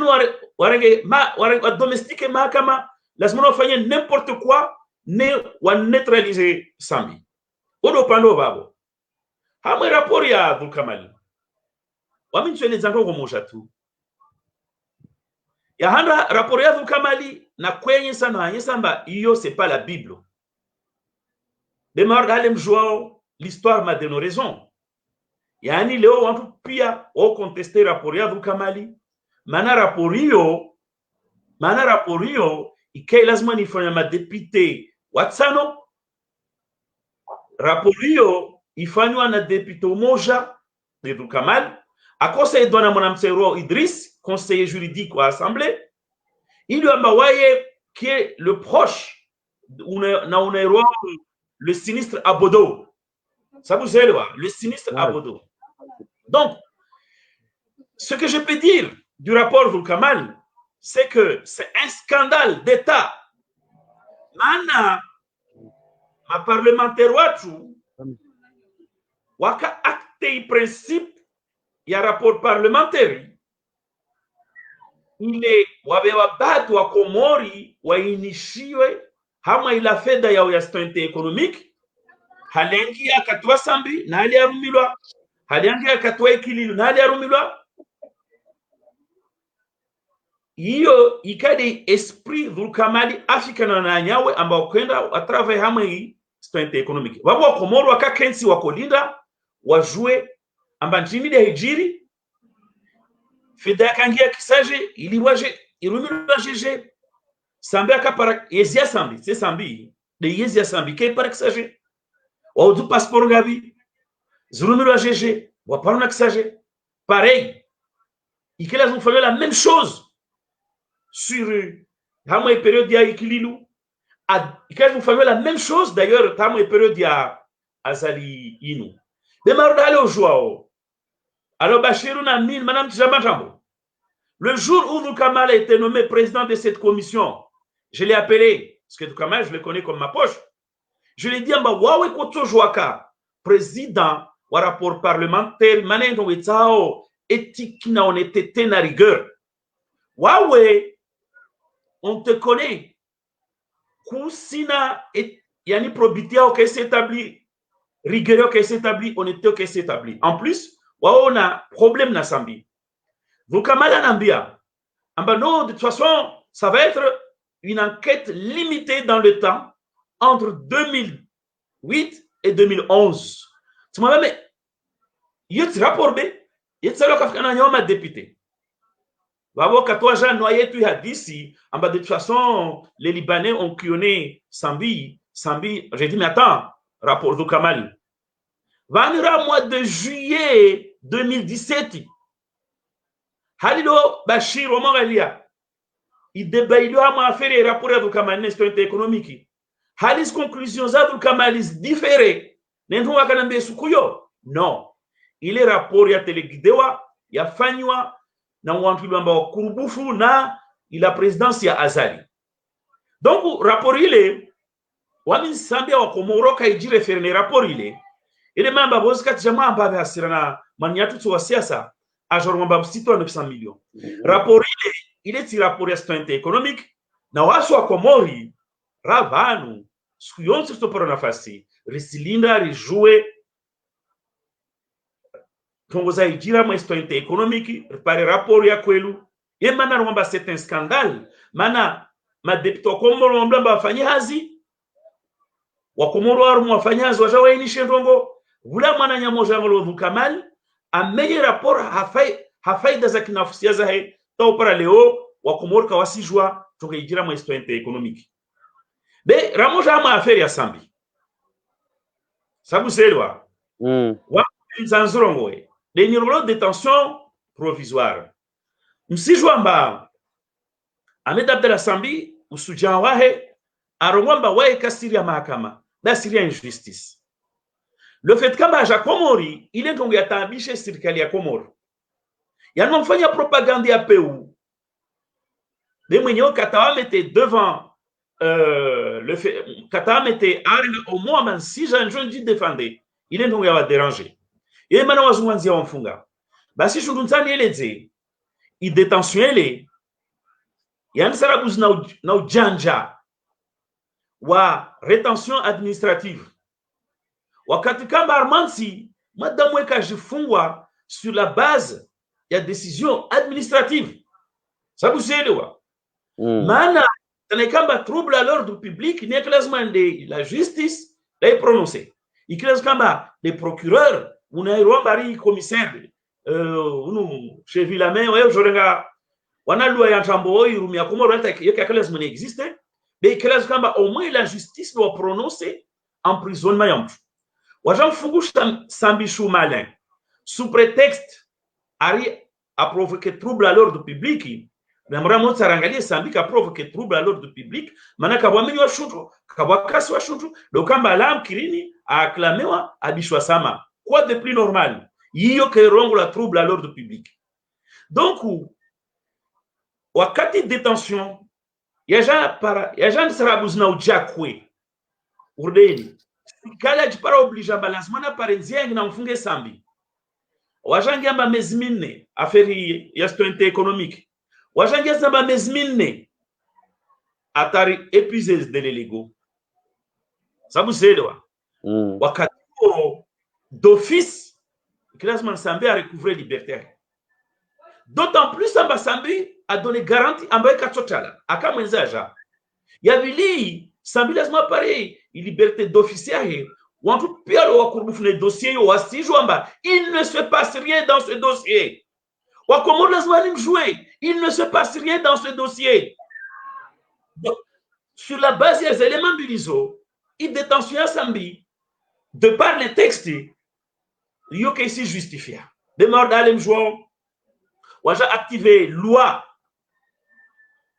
warenge domestique mahakama, lazima faire n'importe quoi. Ne wa neutraliser Sambi. Odo pando babo. Hamwe rapport ya Abdul Kamal. Wami nchwe nezango gomoja tu. Ya handa rapport ya Abdul Kamali na kwenye sana yesamba iyo c'est pas la Bible. De margalem joao l'histoire m'a donné raison. Yani leo wantu pia o contester rapport ya Abdul Kamali. Mana rapport hiyo ikai lazima nifanya madepite Watsano, rapport hiyo ifanywa na député moja de Kamal, a conseil dona mwanamsero Idriss, conseiller juridique à l'Assemblée, il lui a mawaye qui est le proche le sinistre Abodo. Ça vous savez le sinistre Abodo. Donc, ce que je peux dire du rapport de Kamal, c'est que c'est un scandale d'État. Mana ma parlementaire watu waka acte principe ya rapport parlementaire ile wabewa batu wa Komori wainishiwe hama ila fedha ya stabilité économique halengi akatwa Sambi na hali arumilwa halengi akatwa Ikililu na hali arumilwa hiyo ikadi esprit dhukamali afrikana na nyawe ambao kwenda atrave hamwe strength economic wabo wa Komoro wakakensi wakolinda wajue amba nchini de hijiri fida kangia kisaje ili waje irumira jeje sambi akapara yezia sambi c'est sambi de yezia sambi ke para kisaje wa du passeport gabi zurumira jeje wa parona kisaje pareil ils ont fait la même chose sur la période de Ikililu. Ils ont fait la même chose d'ailleurs dans la période de Azali Inu. Mais maintenant, alors Bachirou Namine, Madame Tjabatambo, le jour où Doukamal a été nommé président de cette commission, je l'ai appelé, parce que Doukamal, je le connais comme ma poche, je lui ai dit, Waoué Koto Jouaka, président, ou rapport parlementaire, Mané Nowetao, éthique qui n'a été na rigueur. Waoué, on te connaît. Kousina, yani probité au s'est établi, rigueur au s'est établi, honnêteté au s'est établi. En plus, waoué, on a problème na Sambi. Donc, Kamala Nambia, non, de toute façon, ça va être une enquête limitée dans le temps entre 2008 et 2011. Tu m'as dit, il y a un rapport B. Il y a un député. De toute façon, les Libanais ont clonné Sambi. J'ai dit, mais attends, rapport de Kamal. Vanira mois de juillet 2017. Halilo Bachir Omar Elia. Il débaille à faire les rapports de Kamal n'est économique. Halis conclusions de Kamalis différées. Non. Il est rapport ya telegidewa ya fanywa na wantu ambao kurubufu na ila présidence ya Azali. Donc rapport ile wami sambia wa Komoro kaiji referne rapport ile mamba bozi kati jamaa ambaye hasirana manyatu wa siasa ajor mamba sito 900 millions. Rapport ile ti rapport ya stabilité économique na wasu wa Komori ravanu siku yonse stopora nafasi risilinda rijue tongoza ijira ma stabilité économique par rapport ya kwelu ye mana rumba c'est un scandale mana madepto Komoro mblamba afanye hazi wa Komoro arumu afanye hazi wajawa inishe ndongo vula mwana nyamoja ngolo Doukamal ameye rapport hafaida za kinafusia za he to para leo wa Komoro kawasijwa tonga ijira ma stabilité économique be ramoja ama affaire ya Sambi sabu selwa wa nzanzurongo les niveaux de détention provisoire. Msi Jouamba, Ahmed Abdallah Sambi, usujan wahe, arongwamba wae kasiri ya mahakama, da siri ya injustice. Le fait kamba aja Komori, il est donc yatabishe serikali ya Komoro. Yana mfanya propagande ya PU. De mwenye katawa mette devant le fait katawa mette au moins si j'en dis défendé, il est donc ya déranger. Et maintenant, wazungwanzia wamfunga. Basi shurunzani eleze. I detention ele. Yani sarabuzi na ujanja. Wa rétention administrative. Wakati kamba Armansi, madamu weka jifungwa sur la base ya décision administrative. Sabu sielewa. Maana, tanekamba trouble à l'ordre public, ni éclairement de la justice, là est prononcé. Ikilaz kamba les procureurs, unairwa bari commissaire chez Villamé ouais jorenga wana loi ya Tambo irumia Komoro hata yake kales mene existe mais kales kamba au moins la justice doit prononcer emprisonnement ya mtu wajan fungusha Sambishu malin sous prétexte ari a provoqué trouble à l'ordre public namra motsa rangalie Sambi ka provoqué trouble à l'ordre public manaka wamenyo shuntu kabakasi wa shuntu do kamba alam kirini acclamewa abishwa sama. Quoi de plus normal? Yiyo ke rongo la trouble à l'ordre public. Donc, wakati détention, yajan sarabuzna ujakwe. Urdeni. Kala jipara oblige balance mana parenzia na mfunge Sambi. Wajangia mba mezmine affaire ya stabilité économique. Wajangia samba mezmine atari épuisé de l'ego. Sabu selewa. Wakati d'office, Klasman Sambi a recouvré libertaire. D'autant plus, Samba Sambi a donné garantie ambaye katotala akamwenzaja yavili sambi lazima pare liberté d'officier wantu pia lo wakurubufune dossier yo wasijwa amba il ne se passe rien dans ce dossier wakomoro lazima nimjue il ne se passe rien dans ce dossier. Donc, sur la base des éléments du liso il détention sambi de par les textes yo que ici justifié de mort dalem joueur waja activé loi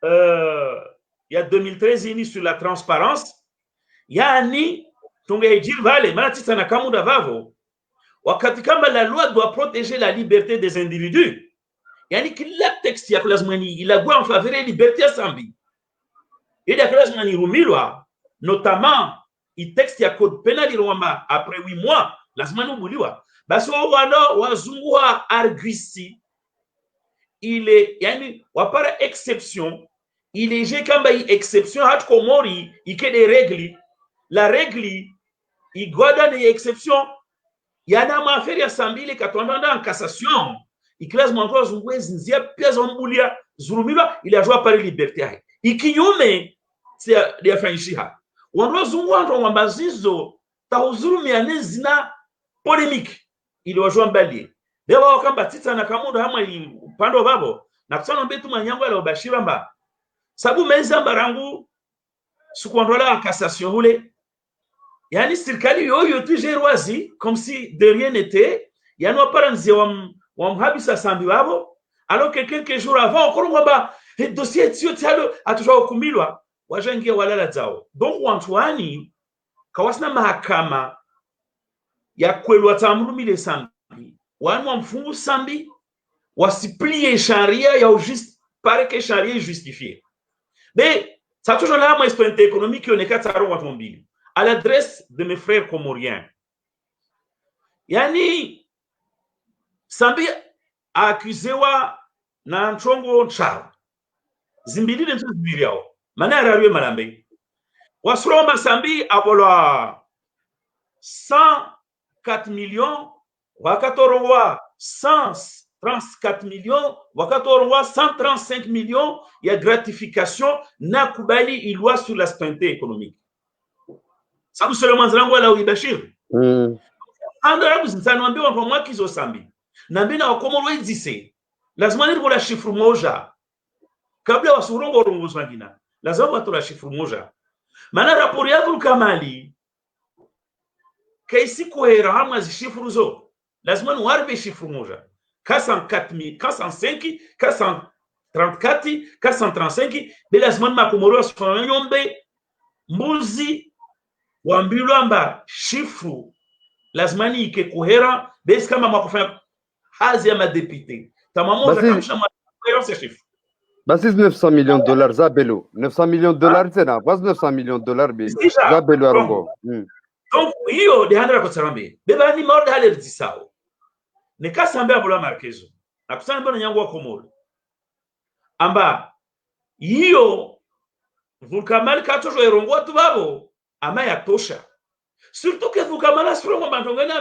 il y a 2013 ini sur la transparence yani tungejil vale matita na kamuda vavo wakati kama la loi doit protéger la liberté des individus yani kila texte ya lazimani ilagwa en faveur de liberté sambi ili lazimani rumilwa notamment i texte ya code pénal ilomba après 8 mois lazimani ubuliwa basi wao wazungua argisi ile yani wapara exception il est kamba i exception hat komori ike de règles la règle il goda de exception yana maferi ya sambile katondanda en cassation iklas mwanzo zungwe zinzia pia zombulia zurumilwa il a joué par liberté hai ikinyume sia dia fanishiha wando zungwa ndo mwambazizo tahuzurumia nezina polémique il a joué mbali leo wakamba tita na kamundo hamwe upande babo na kusana mbetu manyango ya obashira mba sabu meza barangu sukondola en cassation hule yani serikali yoyo tu jeroisi comme si de rien n'était yani waparanzi wa mhabisa sambi wabo alors que quelques jours avant encore ngamba dossier tio talo atujwa kumilwa wajangia walala zao donc wantuani kawasina mahakama ya kwelwa tamrumile sambi wanu mfungu sambi wasiplie sharia ya juste paraît que sharia est justifiée. Mais ça toujours là moi expérience économique qui on est quatre watumbili à l'adresse de mes frères comoriens. Yani sambi a accusé wa na nchongo chao zimbili de zimbili yao mana rarwe malambe wasroma sambi abolwa 104 millions wakatorwa 134 millions wakatorwa 135 millions ya gratification na kubali ilwa sur la stabilité économique. Sabu seulement zangu la Bashir. Andra buzintano ambiwa kwa mwaki zo sambi. Na mbina wakomoro idise. Lazima nirgo la chiffre moja. Kabla wasurongo rongo zwangina. Lazima watu la chiffre moja. Mana rapori ya Kamali kaisi kuhera hamwa zi chiffre zo. Lazima nuarbe chiffre moja. 404 405 434 435 bila lazima makomoro wasufanya nyombe mbuzi wambilwamba shifru lazimani ike kuhera besi kama mwakufanya hazi ya madepite tamamoza kamsha mwakufanya se shifru basi 900 millions de dollars zabelo 900 millions de dollars zena basi 900 millions de dollars be zabelo arongo donc hiyo de handra kwa sarambe beba ni morda hale rizisao nikasambe abula markezo na kusana mbona nyangu wa komoro amba hiyo vulkamali katojo erongo watu babo ama ya tosha surtout que vulkamali asrongo mantongana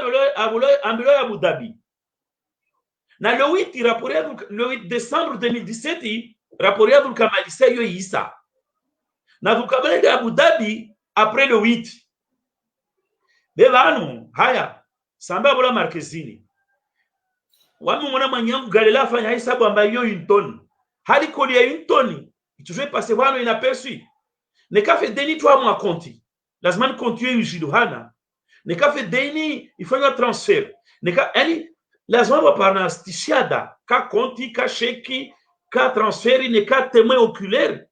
ambilo ya Abu Dhabi na le 8 rapport le 8 décembre 2017 rapport ya vulkamali seyo isa na vulkamali ya Abu Dhabi après le 8 bebanu haya samba bola markezini wamu mwana manyangu galela fanya hesabu ambayo yo une tonne hadi kodi ya une tonne toujours passé wano inaperçu ne ka fait deni 3 mois compte lazima ni continue ujidohana ne ka fait deni ifanya transfert ne ka yani lazima waparna stishada ka compte ka cheki ka transfert ne ka témoin oculaire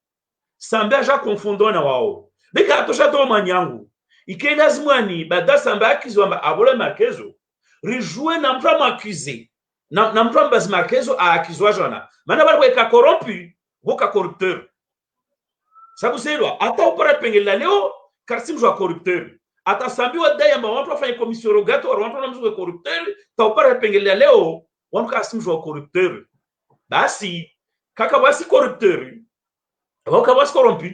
samba ja confondant na wao beka atosha to manyangu ike lazima ni bada samba akizwa abola markezo rejouer na mtu accusé na mtu ambaye markezo akizwa jana maana bali kwa corrompu boka corrupteur sabu selwa ata upara pengela leo karsim jwa corrupteur ata sambi wa daya mba watu wafanya commission rogatoire watu na mzwe corrupteur ta upara pengela leo watu karsim jwa corrupteur basi kaka basi corrupteur boka basi corrompu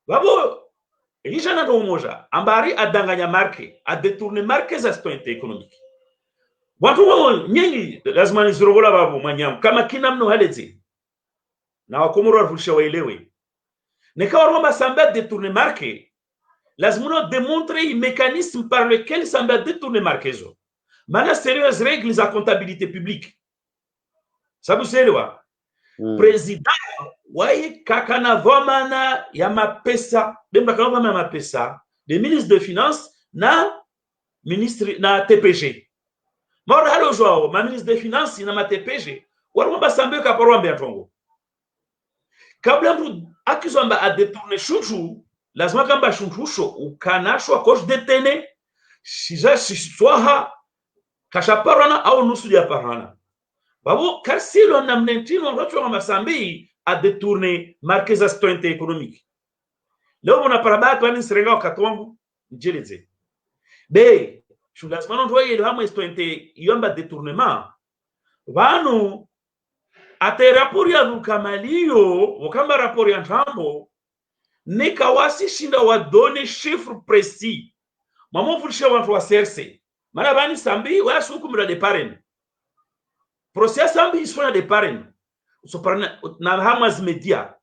babo Rijana ndo umoja ambari adanganya marke a détourner marke za stabilité économique watu wao nyingi lazima nizirogola babu manyam kama kina mno halezi na wakomoro wavulisha waelewe nekawa roma samba détourner marque lazima démontrer un mécanisme par lequel samba détourner marque zo maana sérieuses règles za comptabilité publique sabu selewa president waye kakana vomana ya mapesa demba kana vomana ya mapesa de ministre de finance na ministre na TPG mora halo joao ma ministre de finance na ma TPG warwa basambe ka parwa mbe atongo kabla mtu akizomba a détourner chouchou lazima kamba chouchou ukanashwa kosh detene shija shiswaha kashaparana au nusu ya parana babo karsilo na mnentino watu wa masambi a détourner marquez a stointe économique leo mona parabatu ani serenga wakatongo njeleze be lazima ndo yeye hamu stointe yomba détournement vanu ate rapori ya vukamalio wakamba rapori ya ntambo nikawasi shinda wa donner chiffre précis mamo vulisha watu wa CRC mana bani sambi wa sukumira de parrain procès sambi isona de parrain so parrain na hamas media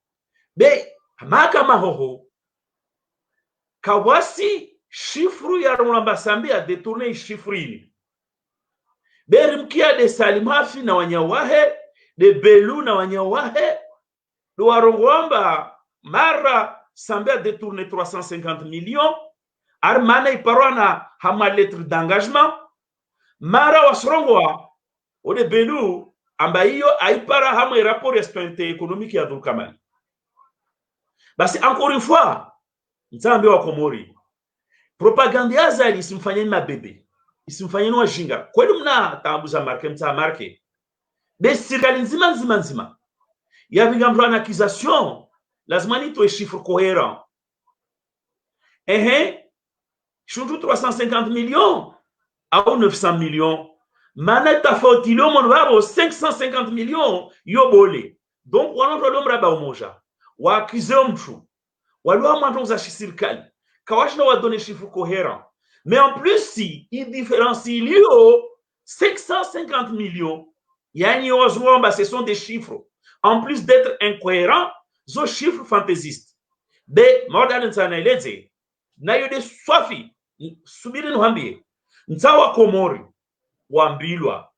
be maka mahoho kawasi chiffre ya rwamba sambi a détourner chiffre hili berimkia de salimafi na wanyawahe de belu na wanyawahe do warongwamba mara sambi a détourné 350 millions armana iparwana hama lettre d'engagement mara wasrongwa ode belu amba hiyo aipara hama rapport ya stabilité économique ya Abdulkamal. Basi encore une fois nzambe wa Komori propaganda ya zali isimfanyeni mabebe isimfanyeni wajinga kweli mna tambuza marke mta marke de serikali nzima ya vingamvwa na accusation lazima nitoe chiffre cohérent shuntu 350 millions au 900 millions mana tafautilo mon babo 550 millions yobole donc wanato lomra ba umoja wa accuser mtu walwa mwanzo za serikali kawashna wa donner chiffre cohérent mais en plus si il différencie lio 550 millions yani ozwamba ce sont des chiffres en plus d'être incohérents zo chiffres fantaisistes de modern saneleze na yode swafi subiri nuhambie ntawa Komori wambilwa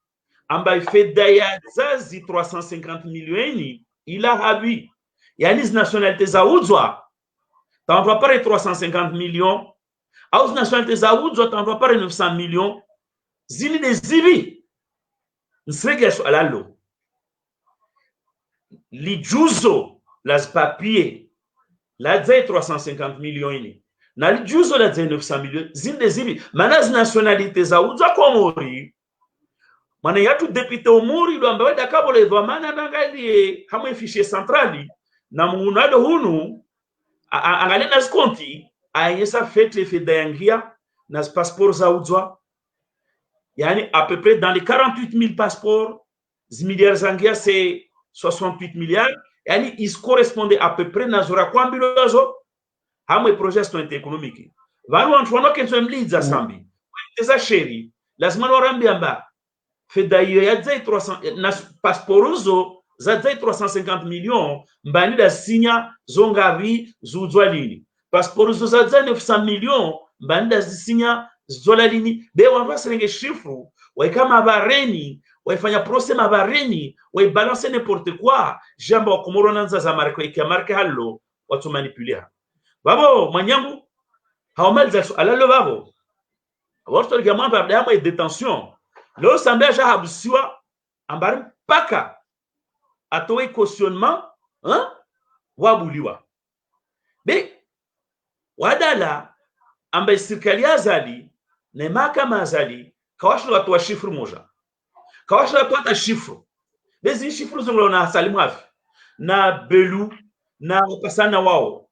ambaye fedha ya zazi 350 milioni ila habi yani nationalité za uzwa t'envoie pas 350 millions aux nationalités za uzwa t'envoie pas 900 millions zili de zili nsrege alalo lijuzo las papier la 350 millions ini na lijuzo la 900 millions zili de zili manaz nationalité za uzwa Komori mana yatu député omuri ndo ambaye dakabole dhamana nangalie hamwe fichier centrali na munado hunu angalia nas konti ayesa fete fedangia nas passports za uzwa yani à peu près dans les 48 000 passeports milliards zangia c'est 68 milliards yani ils correspondaient à peu près nazora kwambilozo hamwe projet économique vanu antwana kenzo mliza sambi teza sheri lazima warambi amba fedha hiyo ya 300 na passporuzo za 350 millions mbani da sinya zongavi zuzwa lini passporuzo za 900 millions mbani da sinya zola lini be wanwa serenge chiffre waikama bareni waifanya procès mabareni waibalance n'importe quoi jamba wa Komoro nanza za marque ya marque hallo watu manipuler babo manyangu hawamaliza alalo babo watu ligamamba baada ya detention lo sambe ja habsiwa ambari paka atoe cautionnement wabuliwa be wadala ambaye serikali ya zali na mahakama azali kawasha watu wa chiffre moja kawasha watu wa chiffre bezi chiffre zongo na salimu afi na belu na upasana wao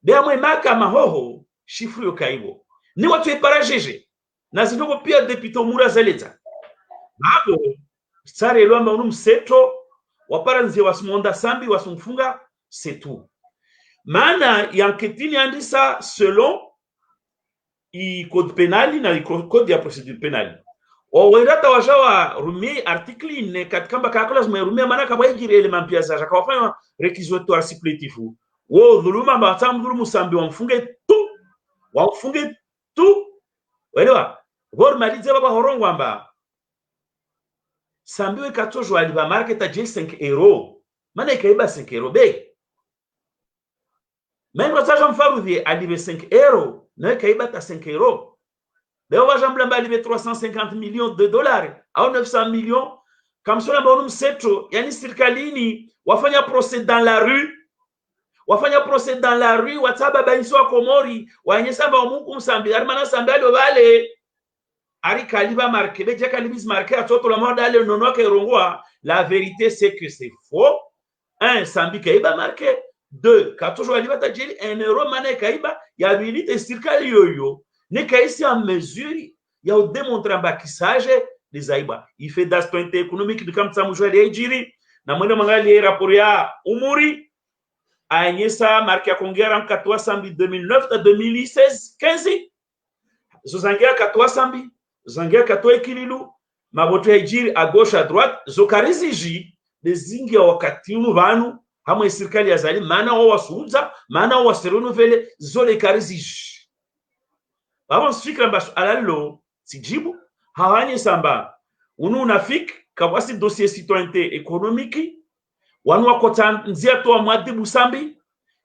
be amwe mahakama hoho chiffre yo kaibo ni watu eparajeje na zindogo pia deputy Omura zaleza babo sare lwamba unu mseto waparanzi wasimonda sambi wasumfunga c'est tout maana yanketini andisa selon i code pénal na i code ya procédure pénale wawenda wajawa rumi artikli ne katikamba kakula zimerumia maana kabwa injiri element pia za kawafanya requisitoire supplétif wo dhuluma batam dhulumu sambi wamfunge tu welewa bor malize baba horongo amba sambi we katojo aliba market a 5 euros maana ikaiba 5 euros be même quand ça mfarudhi alibe 5 euros na ikaiba ta 5 euros Leo wajambla alibe 350 millions de dollars au 900 millions comme cela bonum setro yani serikalini wafanya procès dans la rue wataba baiso komori wanyesamba omungu msambi arimana sambi alo vale ari kaliba marque beje kalibis marque atoto la moda ale nono ke rongwa la vérité c'est que c'est faux un sambi kaiba marque deux katojo aliba tajiri 1 euro mané kaiba ya milite serikali yoyo ne kaisi en mesure ya o démontrer bakisage des aiba il fait d'aspect économique de comme ça mujali ejiri na mwendo mangali rapport ya umuri Agnesa marque a Kongera en 2009 à 2016 15 Zozangia Katwasambi Zangia Katwa Ekililu Maboto Ejiri à gauche à droite Zokariziji dezingia wakati vanu hamwe serikali ya zali maana wasuuza maana wasirenuvele zole kariziji avant fikra bash alalo sijibu hawanye samba unu unafik kawasi dossier citoyenneté économique wanu wakota nzia to amwadi busambi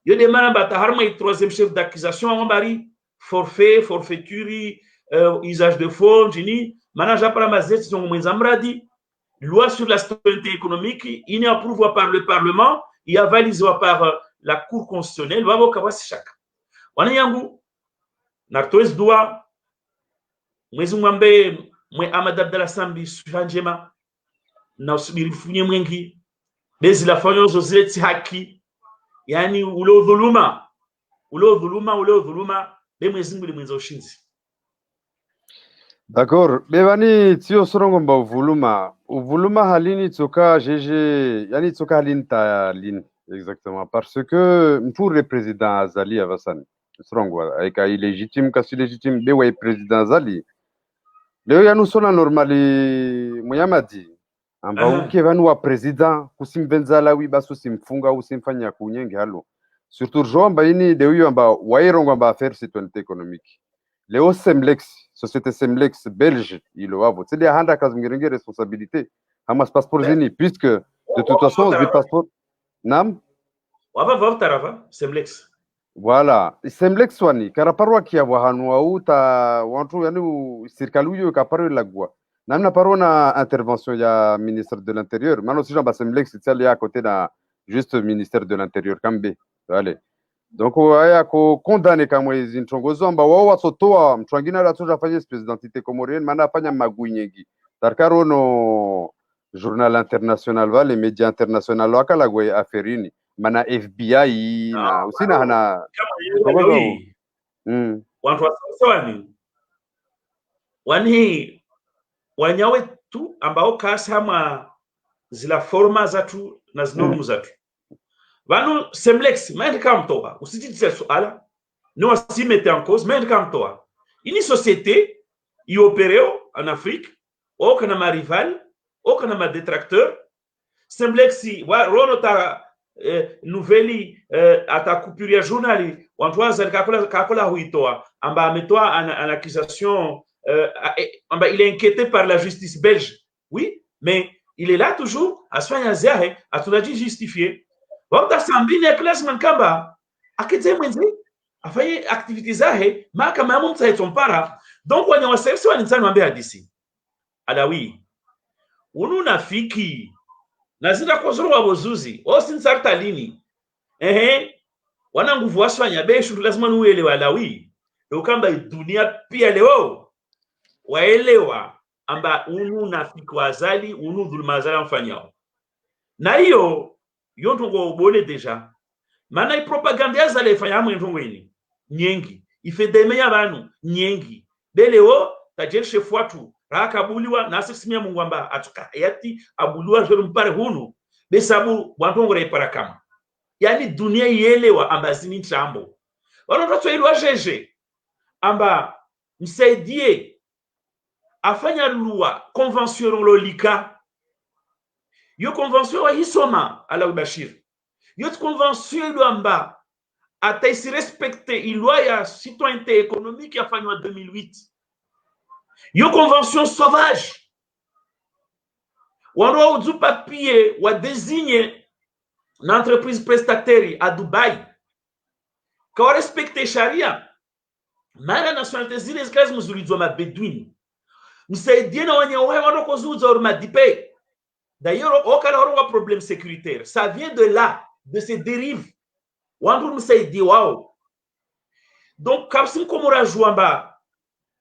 yo demana bata harma troisième chef d'accusation ambari forfaiture usage de faux jini manage para mazeti son mwenza mradi loi sur la citoyenneté économique il est approuvé par le parlement il est validé par la cour constitutionnelle wabo kawasi shaka wana yangu nartoes dua mwezi mwambe mwe Ahmad Abdallah Sambi suhanjema na usubiri funye mwengi bezi la fanyo zozileti haki yani ule udhuluma be mwezi mbili mwenza ushinzi. D'accord, bevani tio sorongo mba uvuluma halini toka jeje yani toka halini ta lini exactement parce que pour le président Azali Avasani sorongo aika illégitime kasi légitime be wa président Azali leo yanu sona normali muyamadi amba uke vanu wa president kusimvenza wi baso simfunga usimfanya kunyenge halo surtout jomba ini de huyo amba wairongo amba affaire citoyenneté économique leo Semlex société Semlex belge ilo avo c'est des handa kazungirenge responsabilité hamas passeport zini puisque de toute façon des passeports nam wava tarava Semlex voilà Semlex wani karaparwa kia wahanu auta wantu yani serikali huyo kaparwa lagwa namna parona intervention ya ministre de l'intérieur mano si jamba Semlex c'est à côté da juste ministère de l'intérieur kambe allez donc aya ko condamné kamwe zintongozo amba wao wasotoa mtwangina la toja fanya espèce d'entité comorienne mana fanya magunyegi tarkaro no journal international vale media international wakala gwe aferini mana FBI na usina hana watu wasawani wani wanyawe tu ambao kasama zila forma zatu na zinormu zatu vanu Semlex maende kama mtoa usijitise suala ne wasimete en cause maende kama mtoa ini société i opéreo en Afrique aucun ma rival aucun ma détracteur Semlex wa ronota nouvelle ata coupure ya journali wantwaza kakola huitoa amba ametoa en accusation amba il est inquiété par la justice belge oui mais il est là toujours à soigner zahe atunaji justifier wabda sambine classe mankamba akeze mwenzi afanye activité zahe maka mamu mtaitompara donc wanya waserisi waninzani wambe hadisi alawi unu nafiki nazida kozoro wabozuzi osinzarta lini wana nguvu waswanya beshu lazima nuelewa alawi ukamba dunia pia leo waelewa amba unu nafiki wazali unu dhulma zala mfanyao na hiyo yontongo ubole deja mana i propaganda ya zale fanya hamwe ntongo ini nyengi ifedeme abantu nyengi beleo tajel chef watu rakabuliwa na asisimia Mungu amba atuka hayati abuliwa jero mpare hunu besabu wantongo repara kama yani dunia ielewa amba zini chambo wanoto ilwa jeje amba msaidie afanya loi convention lolika yo convention wa hisoma ala Bashir yo convention do amba ataisi respecter une loi ya citoyenneté économique yafanywa 2008 yo convention sauvage wano uzu papier wa désigner une entreprise prestataire à Dubai kwa respecter sharia mara nationalité zile zikazi mzulizwa mabedouin msaidie na wenye uhai wanakozuza urma dipe d'ailleurs aucun problème sécuritaire ça vient de là de ces dérives wandu msaidie wao donc kapsim komora juamba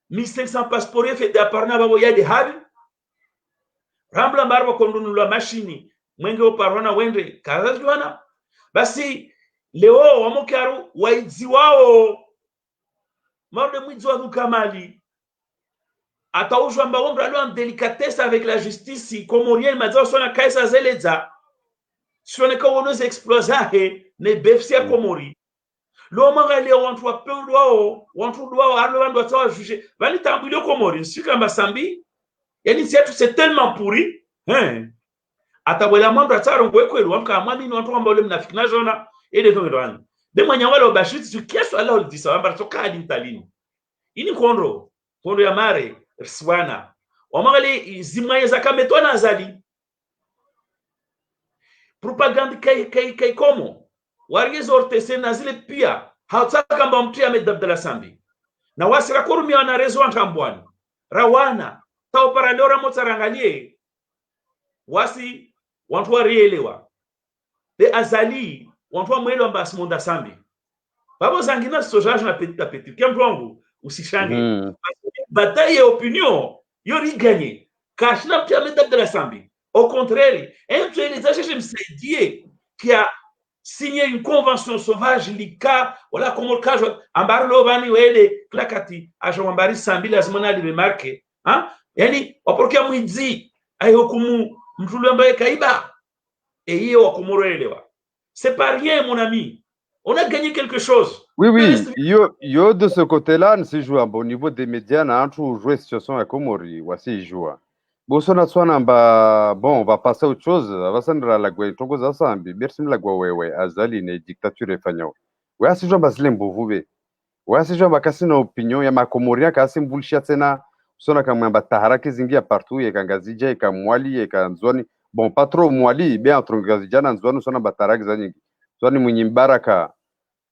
1500 passeports fait d'aparna babo ya de habi rambla marba kondunu la machine mwenge oparona wende kaza juana basi leo wamokaru waizi wao marde mwizi wa Kamali ataujwa mbawomba alo en délicatesse avec la justice comorienne mazo sona kaisa zeleza sona ka wono explosahe ne befsia komori lo mangalia wantu wa pendo wao alo wandu watawa juger bali tambulio komori sika masambi yani c'est tellement pourri hein atabwela mambo ataro kwekweru amka amani ni watu ambao mnafiki na jona ile tongo ndani de mwanya wale obashiti tukieso ala ulidisa amba toka hadi mtalini ini kondo ya mare swana wamagali zimwaye za kametona azali propaganda kai komo warizo ortese na zile pia hautaka mba mtu amedabdala sambi na wasira kurumi wana rezo antambwani rawana tao paralora motsarangalie wasi wantu warielewa de azali wantu mwelo ambasi monda sambi babo zangina sojaje na petit à petit kemtu wangu usishange bataille et opinion yori gagné kashina mtu amedabdala sambi au contraire un les achèches msaidie qui a signé une convention sauvage lika wala comme le cas ambarlo bani wele klakati ajambari sambi lazima na limarke hein yani waporkia mwizi ayokumu mtu ambaye kaiba et hiyo wakumoroelewa c'est pas rien mon ami on a gagné quelque chose. Oui, yo de ce côté-là, on s'est joué au niveau des médias, on a toujours joué situation à Komori, voici joue. Bon, on va passer à autre chose. Avasandra la gwe tongo za sambi, merci la gwe wewe azali ne dictature efanyao. Ouais, si joué basile mbovuve. Ouais, si joué bakasi na opinion ya makomoria kasi bullshit tena. Sona kama batahara kizingia partout ya kangazija ya kamwali ya kanzwani. Bon, pas trop mwali, bien entre ngazija na nzwani sona batahara kizanyingi. Zwani mwenye mbaraka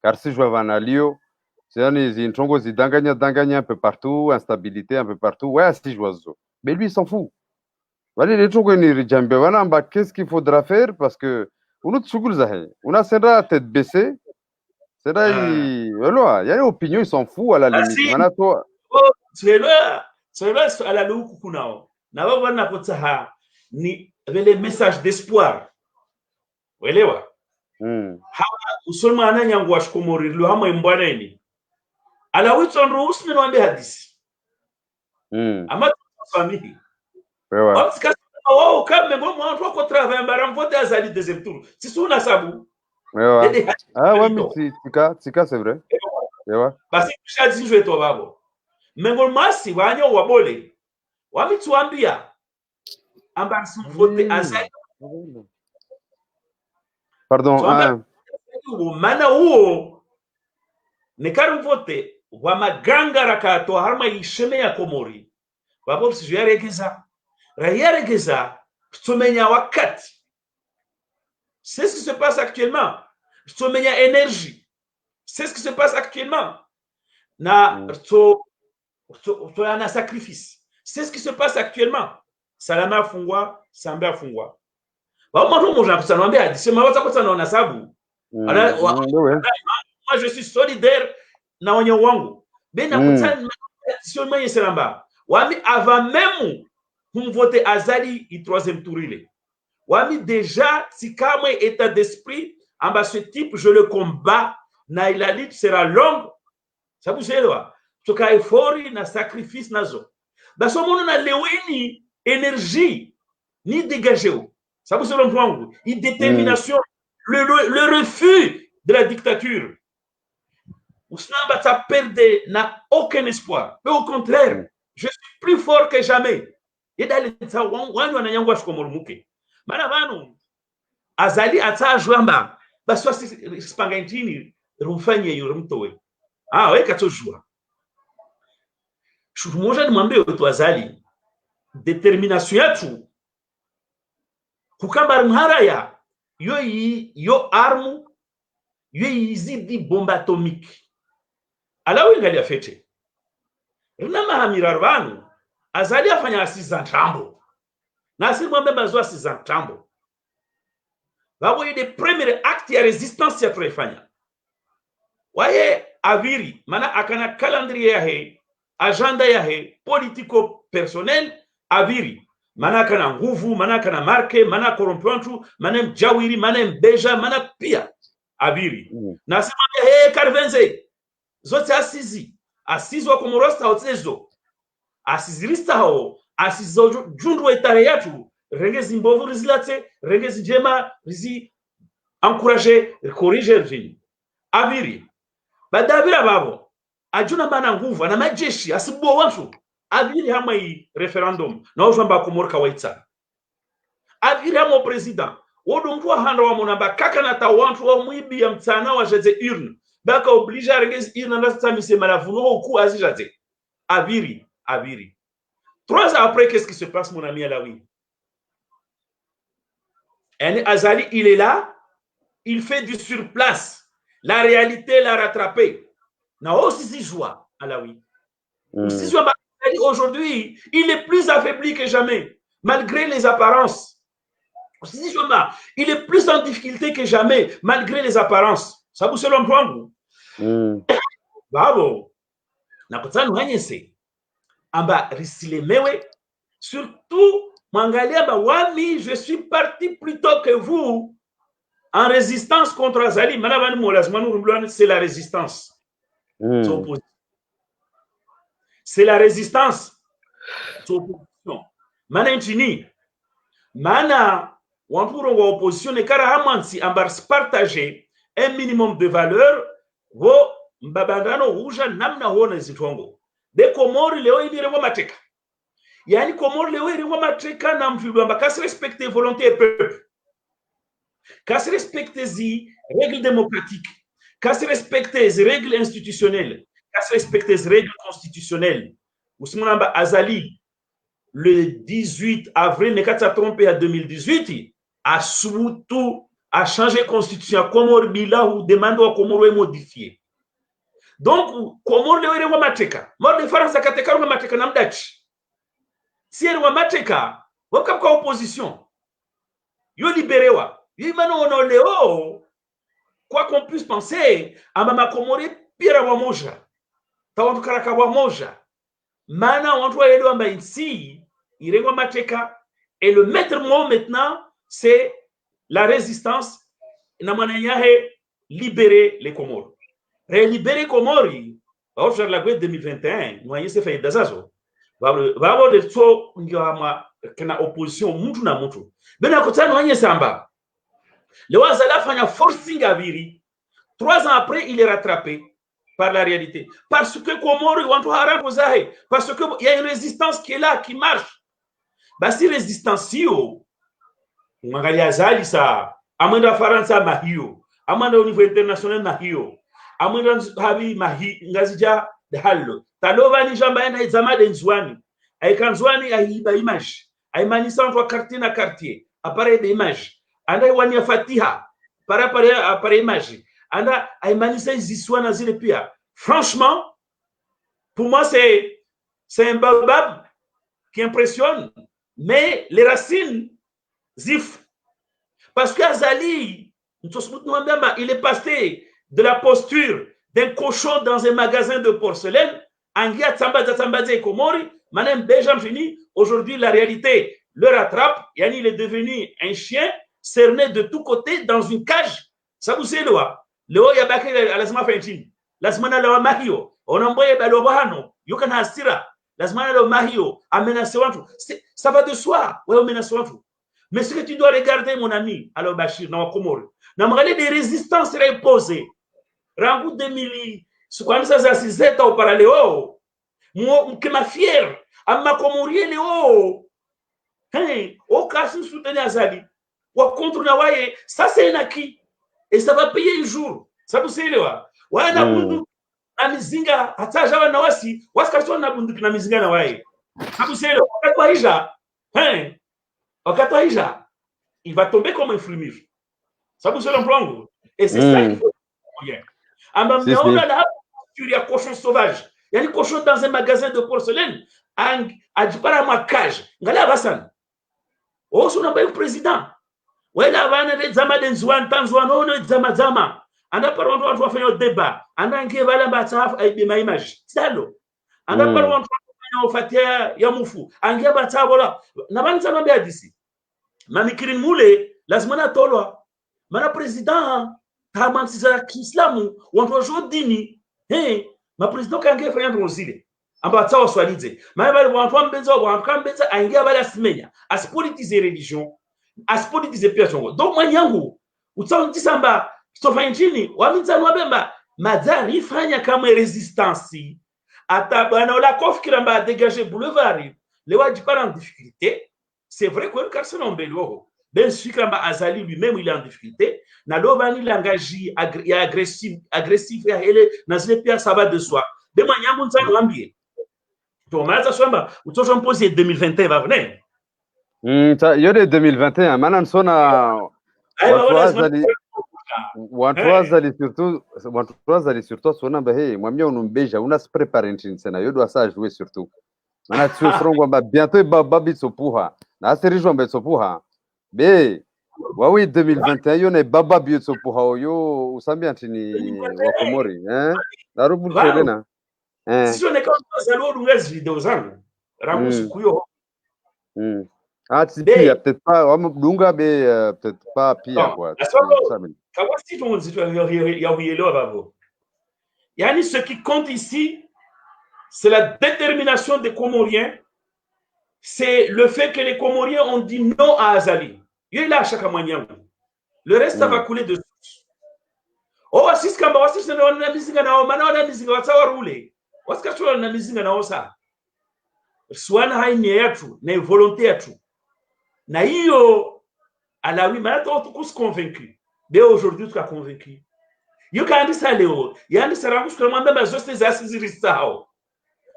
karsi joué vanalio. C'est zintongo zidanganya un peu partout, instabilité un peu partout. Ouais, si joué zo. Mais lui il s'en fout. Voilà, les gens qui qu'est-ce qu'il faudra faire parce que on a sera tête baissée. C'est là, voilà, il y a une opinion, ils s'en foutent à la limite. Voilà, toi. C'est là, à la loupe kunao. N'ava pas n'apotsaha ni avec les messages d'espoir. Uelewa? Hawa usoma ananyangu washkomori lo hama imbwaneni. Ala wito ndo usme no ambe hadisi. Ama famille. Ouais. Oh, quand même, moi, je crois qu'on travaille, mais on vote à Zali deuxième tour. C'est sur la sabou. Ouais. Ah ouais, mais Tika, c'est vrai. Ouais. Parce que je dis, je vais toi, babo. Mais mon massi, wanyo wabole. Wami tuambia. Amba si vote à Zali. Pardon. Mana uo. Nekaru vote. Wama ganga rakato harma isheme ya Komori. Babo, si je vais regeza. Rayaregeza, Stomenia Wakat. C'est ce qui se passe actuellement. Stomenia énergie. C'est ce qui se passe actuellement. Na sacrifice. C'est ce qui se passe actuellement. Salama fungwa, Samba fungwa. Moi je suis solidaire na wanyo wangu. Avant même pour voter Azali et troisième tour. Wami déjà, si comme état d'esprit, en bas ce type, je le combats, na la lutte sera longue. Ça vous sait là. Ce qu'il y a na sacrifice nazo. Dans ce moment, on a l'énergie, énergie, ni dégagé. Ça vous sait le point. Une détermination, le refus de la dictature. Ousnamba, ça perd n'a aucun espoir. Mais au contraire, je suis plus fort que jamais. Yedali tsa wanyu wananyangwa shikomorumuke. Mana vanu azali atajwamba baswa spanga ntini rumfanye yurumtowe. Ah, we katojua. Shumoja nimwambie wetu azali determination yetu kukamba mharaya yo armu yo izidi bomba atomique. Alawi ngali afete. Rina mahamira vanu azali afanya asiza ntambo. Na si mwambe bazwa asiza ntambo. Vabo yede premier acte ya resistance ya tuefanya. Waye aviri mana akana calendrier yahe, agenda yahe, politico personnel aviri. Mana kana nguvu, mana kana marke, mana korompuantu, mana mjawiri, mana mbeja, mana pia aviri. Na si mwambe karvenze. Zote asizi wa komorosta hotezo asizirista hao asizo jundu etare yatu rengezi mbovu rizilate rengezi jema rizi encourager corriger vini aviri badabira babo ajuna mana nguvu na majeshi asibo watu aviri hama i referendum na ujamba komorka waitsa aviri hama president wodo mtu handa wa monamba kaka na tawantu wa mwibi ya mtana wa jeze urne baka oblige à regarder il n'en a pas mis ses malavuno au coup azijate aviri 3 ans après qu'est-ce qui se passe mon ami Alaoui et Azali il est là il fait du surplace la réalité l'a rattrapé na aussi si joie Alaoui si joie aujourd'hui il est plus affaibli que jamais malgré les apparences si joie il est plus en difficulté que jamais malgré les apparences. Ça vous selon toi Babo na kutana hanyese amba risilemewe surtout mangalia ba wami je suis parti plus tôt que vous en résistance contre Azali manabani molazima nous c'est la résistance c'est la résistance opposition mana nchini mana wanturongo opposition ne kara hamansi amba partager un minimum de valeur vo mbabandano huja namna huona zitongo de Komori leo ili rengo mateka yani Komori leo ili rengo mateka na mfibu amba kasi respecter volonté et peuple kasi respecter zi règles démocratiques kasi respecter zi règles institutionnelles kasi respecter zi règles constitutionnelles usimuna amba Azali le 18 avril ne kata trompé à 2018 a surtout a changé constitution Komori bila ou demande wa Komori modifier. Donc Komori leo ile mateka mo de France kateka ngo mateka na mdachi si ile mateka wakam kwa opposition yo libérewa yimano ono leo quoi qu'on puisse penser ama Komori pira wa moja tawantu karaka wa moja mana wantu wa amba ici irengo mateka et le maître mot maintenant c'est la résistance na manayahe libérer les Comores. Libérer Comores, au faire la guerre 2021, nous avons fait des asos. Vavo de so ngama kana opposition mtu na mtu. Bena kutana wanye samba. Le wazala fanya forcing aviri. 3 ans après, il est rattrapé par la réalité. Parce que Comores want to haram zahe. Parce que il y a une résistance qui est là, qui marche. Bah si résistance yo Mangalia Azali sa amanda Faransa mahio amanda au niveau international mahio amanda habi mahi ngazija de hallo talova ni jamba ena izama de nzwani aikanzwani aiba image aimanisa entre quartier na quartier appareil d'image anda wani ya Fatiha para appareil image anda aimanisa iziswana zile pia. Franchement pour moi c'est un baobab qui impressionne, mais les racines zif. Parce que Azali, il est passé de la posture d'un cochon dans un magasin de porcelaine, Angia Tsambadza et Komori, Manem Benjamin fini. Aujourd'hui, la réalité le rattrape. Yani, il est devenu un chien cerné de tous côtés dans une cage. Ça vous sait, le Yabake à la Zma Fentin, la Zmana la Mahio, on envoie Balobano, Yokan Hastira, la Zmana la Mahio, Amenasewantu. Ça va de soi, ouais, Amenasewantu. Mais ce que tu dois regarder, mon ami, alors Bachir, dans Komori, n'amgalé des résistances reposées. Rangout 2000, ce qu'on a 6 au parallèle, mkema fier amma komorie leo au Kassim soutenir Azali wa contre na waye ça c'est naki et ça va payer un jour ça vous savez wa wana bundu na mizinga hata jawa na wasi wasikaswa na bundu na mizinga na waye ça vous savez wakati wa hija il va tomber comme un fruit ça vous savez l'emploi et c'est ça qu'il faut bien amba mnaona na il y a cochon sauvage il y a des cochons dans un magasin de porcelaine ajipara ma cage ngala basana oso na bayo president wela bana de zama de nzwan tanzwan ono zama anda par watu wafanya débat anda ngie bala bataf aibe ma image salo anda par watu wafanya ofatia ya mufu angia bataf wala na banza no beadisi mamikirin mule lazima na tolwa mana president tamansiza kiislamu watu wajodini ma president kange fanya ndozile amba tsawa swalize maye bali wantu ambenza wankambenza aingia bali asimenya asipolitize religion asipolitize pia chongo donc mwanyangu utsaontisamba stofa nchini waminza nwabemba madari fanya kama resistance ata bana ola kofkira mba dégager boulevard le wajipara en difficulté c'est vrai que Carson Ombelo ben Sukramba Azali lui-même il est en difficulté na dovani langaji agressif ya hele na zile pia ça va de soi de mwanyangu ntsani wambie Thomas Swamba, utosha mpozi 2021 va venir. Yode 2021 maana nsona watu surtout sona ba hey mwamia unumbeja una se préparer nchini sana yodo asa jouer surtout maana sio srongo ba bientôt babi sopuha na serijwa mbe sopuha be wawi 2021 yone baba bi sopuha yo usambia nchini wa Komori darubu tena si on est comme ça alors on reste vidéo zangu rangu siku hiyo pia peut-être pas dunga be peut-être pas pia quoi kawasi tunzito ya uyelewa babo yani ce qui compte ici c'est la détermination des Comoriens, c'est le fait que les Comoriens ont dit non à Azali. Il est là à chaque moyen. Le reste va couler de source. Oh, assis kamba wasisi na mizinga na mana na mizinga watsawa rule. Wasikachwa na mizinga na osa. Swana haini yetu na volonté yetu. Na hiyo alawi maana tu convaincu. Mais aujourd'hui tu as convaincu. Yo kandi saleo, yani sarangu skumamba bazoste za siziristao.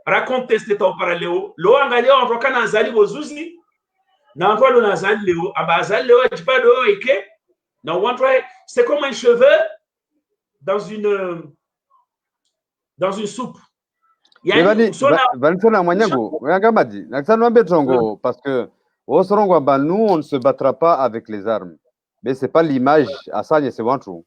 Raconte este ton paralelo lo angalia ontoka na Azali bozuzi na ntwalo na Azali leo aba Azali leo ajipado eke na wantwa c'est comme un cheveu dans une soupe yani sona mwanyangu ngamadi nakisana wambe tongo parce que osorongo ba nous on ne se battra pas avec les armes mais c'est pas l'image asanye c'est wantu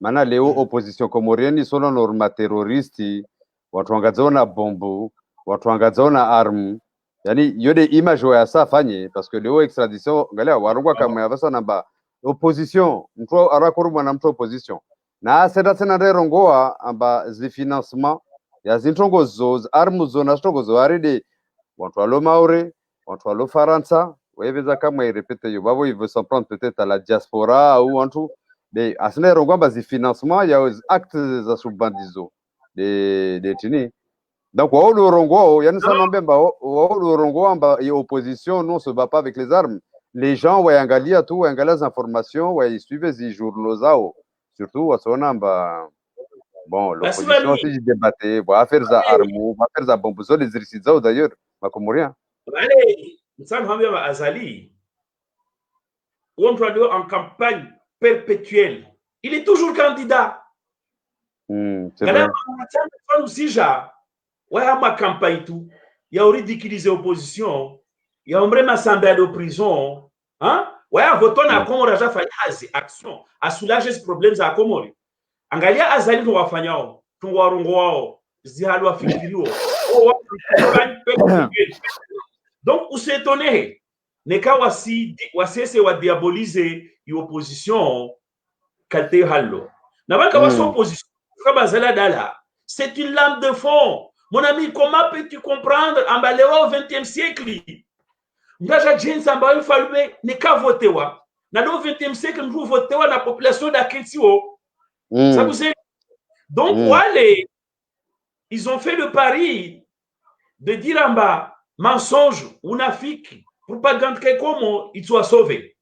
maana leo opposition comorienne sona norma terroristi watu wangazaona bombu watu wangazaona armu yani yode image wa yasa fanye parce que leo extradition ngalia warungwa kama yavasa namba opposition mtu arakurumwa na mtu opposition na seda tena rerongoa amba zi financement ya zintongo zo armu zo na stongo zo aride watu alo maure watu alo faransa weveza kama irepete yo babo il veut s'en prendre peut-être à la diaspora ou en tout mais asne rongwa amba zi financement ya actes za subandizo de tini donc wa le rongo yani sana mbemba wa le rongo amba et opposition non se bat pas avec les armes les gens wa angalia tu wa angalia les informations wa suivent les journaux zao surtout wa sona amba bon l'opposition si débattait va faire za armes va faire za bombes zo les exercices zao d'ailleurs ma comorien allez msana hambia wa Azali on doit en campagne perpétuelle il est toujours candidat c'est vrai. Ouais, ma campagne tout. Il y a ridiculisé l'opposition. Il y a un assemblée de prison. Hein? Ouais, votant à Comore, j'ai fait action à soulager ce problème à Comore. Angalia Azali nous va faire. Nous va rongo. Zihalo afikirio. Donc, vous s'étonnez. Neka wasi se wa diaboliser l'opposition kalte hallo. Nabaka wasi opposition. C'est une lame de fond. Mon ami, comment peux-tu comprendre en baléo au XXe siècle? Ndaja James Ambaye Falbe n'est qu'à voter. Dans le XXe siècle, nous votons la population d'Aketio. Ça vous est? Donc, ils ont fait le pari de dire amba mensonge, unafiki, propagande kekomo, il soit sauvé.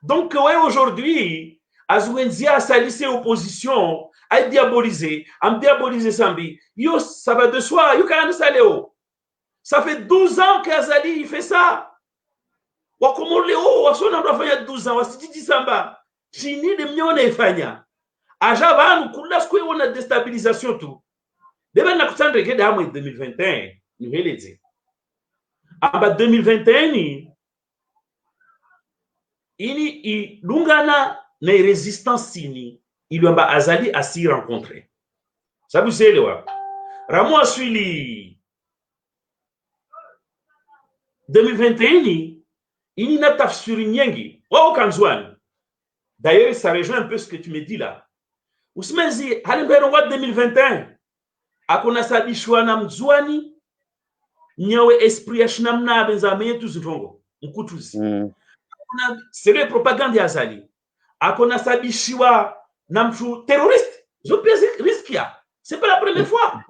Donc, ouais, aujourd'hui, Azouenzia a salissé opposition, a diabolisé, Sambi. Yo, ça va de soi, yo quand saléo. Ça fait 12 ans qu'Azali il fait ça. Wakomo leo, wasona mnafanya 12 ans, wasititi samba. Chini de mnyone ifanya. Aja vanu kula skwe wona déstabilisation tout. Deba na kutandre ke da 2021, ni heleze. Amba 2021 ni ini ilungana na resistance sini iliomba Azali asi rencontrer. Sabu selewa. Ramo aswili 2021 ni ini na tafsiri nyingi. Wao kanzwani. D'ailleurs, ça rejoint un peu ce que tu me dis là. Usimezi halimbero wa 2021 akona sabishwa na mzwani nyawe esprit ya shinamna benza metu zitongo mkutuzi. C'est le propagande ya Azali. Akona sabishiwa na mtu terroriste. Je pense risquia. C'est pas la première fois.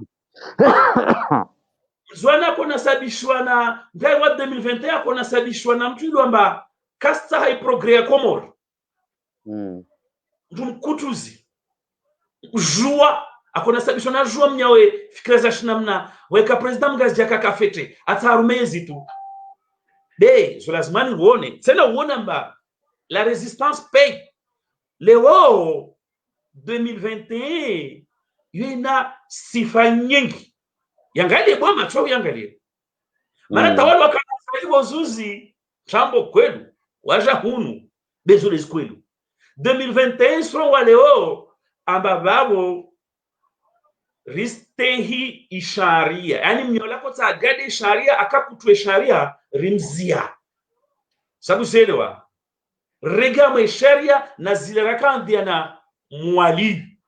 Zwana akona sabishwa na ngai wa 2021 akona sabishwa na mtu ilwamba kasta hai progrès ya Komoro. Mkutuzi. Jua akona sabishwa na jua mnyawe fikra za shinamna weka president mgazi jaka kafete atarumezi tu. De, sur la semaine uone. Tena uone mba la résistance paye. Leo 2021 yuna sifa nyingi. Yangalie bwa macho yangalie. Maana tawala wakati wazuzi chambo kwenu waja hunu bezole kwenu. 2021 sio wa leo amba babo ristehi isharia. Yani mnyola ko tagade sharia akakutwe sharia rimzia. Sabu selewa. Regame sharia na ziliraka ndia na mwali.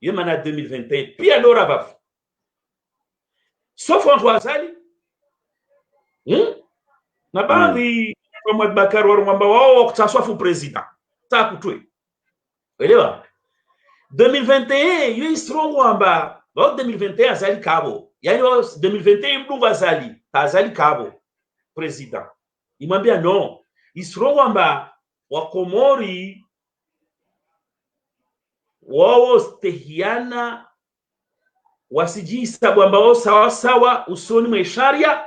Yemana 2021. Pia lora bafu. Sauf François Azali. Na baadhi kama Bakari warumamba wao kutaswafu president. Takutwe. Elewa. 2021 yu istrongo amba. 2021 Azali kabo. Yani 2021 mdungu Azali kabo. President. Imwambia non. Istrongo amba wakomori wao stehiana wasijisa bwamba wao sawa sawa usoni mwa sharia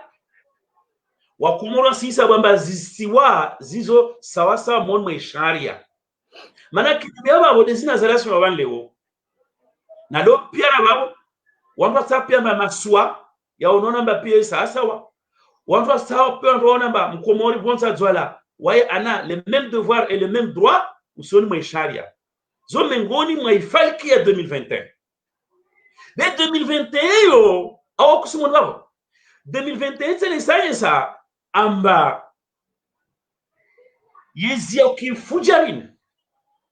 wakomora sisa bwamba zisiwa zizo sawa sawa mon mwa sharia maana kibeba babo desina zalasi wa leo na do pia babo wanda sapia maswa ya unaona mba pia sawa wanda sawa pia unaona mba mkomori bonza zwala waye ana le même devoir et le même droit usoni mwa sharia zo mengoni mwa ifalki ya 2021 de 2021 yo awo kusimoni babo 2021 tsene science amba yezi okifujarini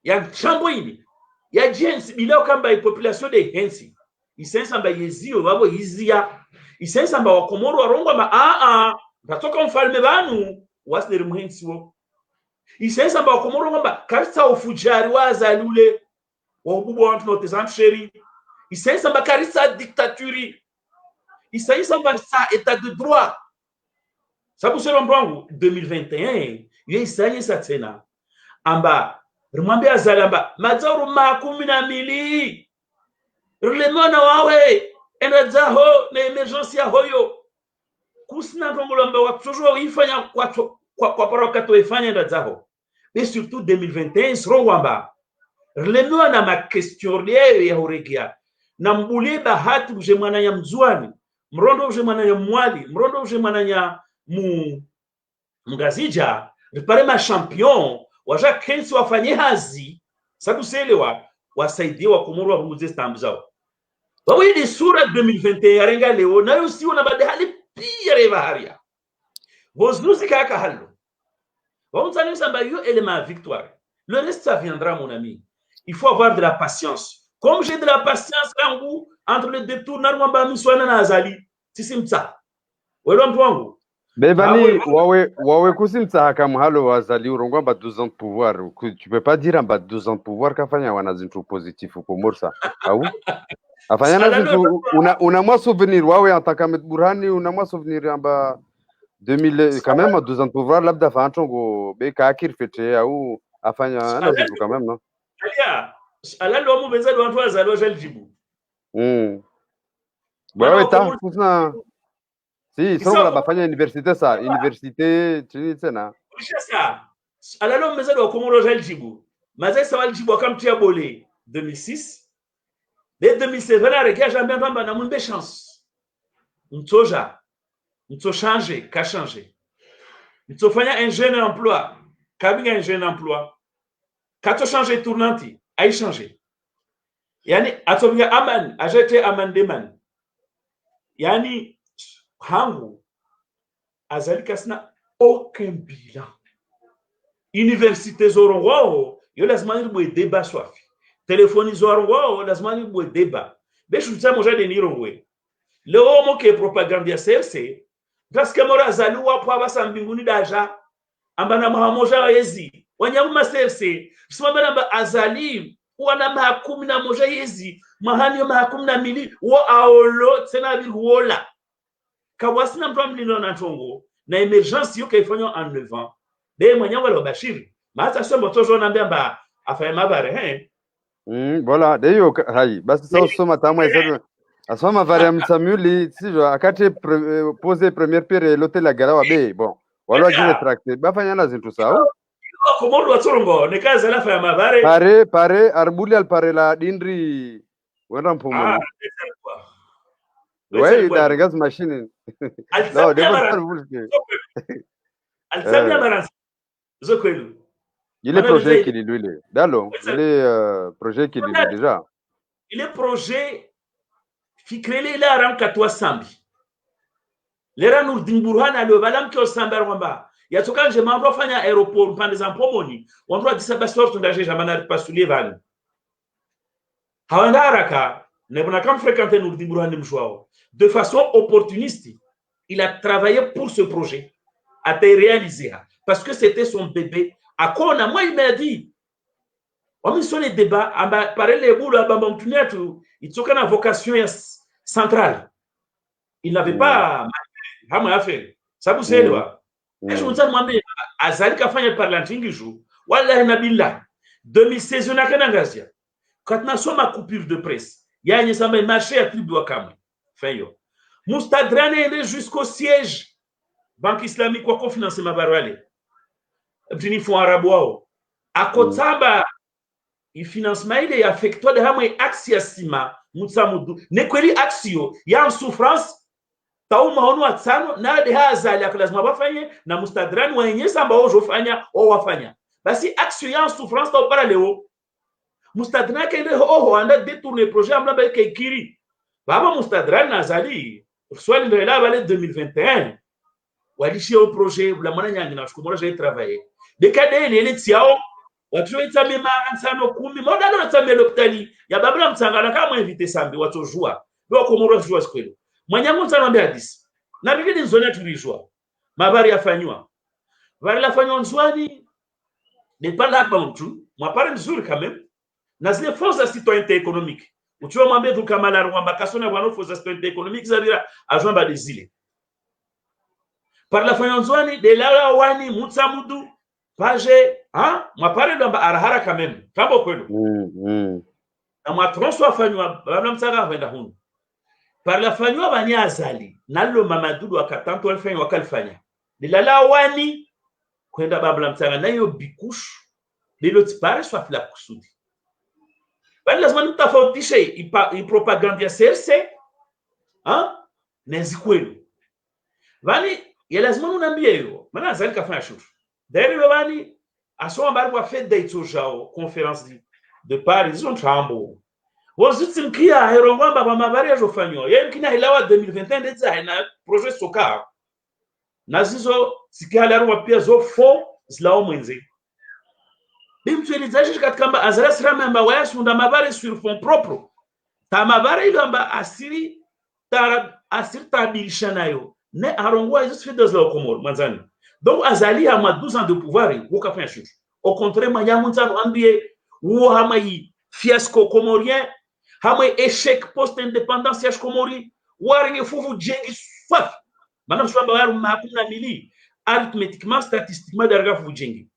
ya chambo ini ya jensi bila kamba population de hensi isensa amba yezi yo babo yizia isensa amba wakomoro warongo amba batoka mfalme banu wasdere muhensi wo isensa amba wakomoro ngamba karisa ufujari wa Azalule wa ububu wa watu notezam sheri isensa amba karisa dictature isensa amba sa état de droit. Sabu selo mbwangu 2021 yesanye satena amba rumwambia Azali amba mazauru makumi na mili rulemona wawe enda zaho na emergency hoyo kusina ngomolo amba watojo ifanya kwa parokato ifanya enda zaho mais surtout 2021 sro wamba rulemona ma question leo ya horegia na mbule bahati uje mwana ya mzwani mrondo uje mwana ya mwali mrondo uje mwana ya mgazija ripare ma champion waja kensi wafanye hazi sabu selewa wasaidie wakomoro wabuze stambu zao wawe ni sura 2021 yarenga leo na yusiwo na badahali pia reva haria vozuzi kaka halo wamzani samba yo élément victoire le reste ça viendra mon ami il faut avoir de la patience comme j'ai de la patience langu entre les deux tours na mwamba miswana na Azali sisimtsa welo mtu wangu Bebani, wawe kusimtsa haka mhalo wa Azali urongwa mba 12 ans de pouvoir. Tu peux pas dire mba 12 ans de pouvoir kafanya wanazintu positif uko morsa. Au? afanya nazo una moi souvenir wawe ataka Med Burhani una moi souvenir amba 2000 quand même 2 ans pour voir labda fa antongo be ka akir fete au afanya nazo quand même non alia alalo mu benza watu wazalo jaljibu bawe ta kusna si somo bafanya université ça université chini tena ça alalo mu benza wa Komoro jaljibu mazai sawal jibu akamtia bole 2006 dès 2007 vana rekia jamais bamba na munbe chance mtoja mto changer ka changer mto fanya un jeune emploi kabinga un jeune emploi kato changer tournanti ai changer yani atobinga aman ajete amandeman yani hangu azalika sina aucun bilan université zorongo yo lazima ni bo débat swafi téléphone zorongo lazima ni bo débat beshu tsamo jade ni rongwe le homo ke propagande ya CRC parce que mora zaliwa kwa basa mbinguni daja ambana mahamoja yezi wanyama CRC simama namba azali wana ma 11 yezi mahani ma 12 wo aolo tena bihola kawasina mtu mlino na tongo na emergence yo kaifanywa en 9 ans de mwenye wale bashiri hata sema tojo naambia ba afanye mabare voilà deyo hai basi sasa soma tamu hizo asoma variam Samueli sijo akati poser première pierre l'hôtel la garawa be bon wala jine tracté bafanya na zintu sawa komodo watorongo ne kaza la fanya mabare pare arbuli al pare la dindri wenda mpomoni ouais da regas machine non de alzamia maranza zokwelu il est projet qui lui est dalo il est projet qui lui déjà il est projet fikrele la ram katwa sambi lera Nurdin Burhani alo balam ki osambar kwamba yatoka nje mambo fanya aeroport pande za Mpomoni watu disabastor tundaje jamana pasulie vani hawanda haraka ne buna kam fréquenter Nurdin Burhani mjwao de façon opportuniste il a travaillé pour ce projet a été réalisé parce que c'était son bébé à quoi moi il m'a dit on sur les débats amba parler les boules amba mtumia tu itoka na vocation centrale il n'avait pas hama affaire sababu selwa kesho mtani mwambie azali kafanya parlanting jour wallahi nabillah 2016 na kana ngazia katna soma coupure de presse yani samba marché à tribu wakam fayo mustadrane ende jusqu'au siège banque islamique kwa kofinancer mabarwale mtini fond arabu wao akotaba ifinancement ile affectwa de hamwe axia sima mutsamudu ne kweli axio ya en souffrance tau maono atano na de hazali akalazima bafanye na mustadrani wenye samba ojo fanya o wafanya basi axio ya en souffrance tau para leo mustadrani kende oho anda détourner projet amla ba kekiri baba mustadrani nazali swali ndio la bale 2021 walishia au projet la mwana nyangi na shukumora j'ai travaillé de kadele ile tiao watu wetame maransano 10 modalo natame l'hôpitali ya babla mtsangana kama invité sambi watu joa ndio Komoro joa skwelo mwanyangu nzanambia hadisi na bigini nzona tulijua mabari yafanywa bari lafanywa nzwani ne pala hapa mtu mwapare mzuri quand même na zile forces de citoyenneté économique ukiwa mwambie tu kama la rwamba kasona bwana forces de citoyenneté économique zabira ajomba des îles par la fanywa nzwani de la wani mutsamudu page mwapare ndamba arahara quand même tambo kwenu na mwatronso afanywa babla mtsanga venda hunu par la fanywa bani azali nalo mamadudu akatanto alfanya wakalfanya dilala wani kwenda babla mtsanga nayo bikushu lilo tipare swafi la kusudi bali lazima mtafautishe propaganda ya CRC nezi kwenu bali ya lazima unambie hiyo maana azali kafanya shufu d'ailleurs bani asoma bali kwa fête d'Aito jao conférence de Paris on trambo wozitsimkia herongwamba ba mabari yajofanywa yemkina hilawa 2021 ndeza na projet soka nazizo sikihalarwa pia zo fo zilao mwenze bimtuelizaje katika azara sirama amba wayasunda mabari sur fond propre ta mabari ile amba asiri tabilisha nayo ne arongwa hizo fait dans le Comore manzani donc azali a 12 ans de pouvoir wokafanya shutu au contraire manyamu nzano ambie wo hamai fiasco comorien hamwe échec post-indépendance ya Komori waringe fuvu jengi swaf maana swamba waru mahakuna mili arithmétiquement statistiquement darga fuvu jengi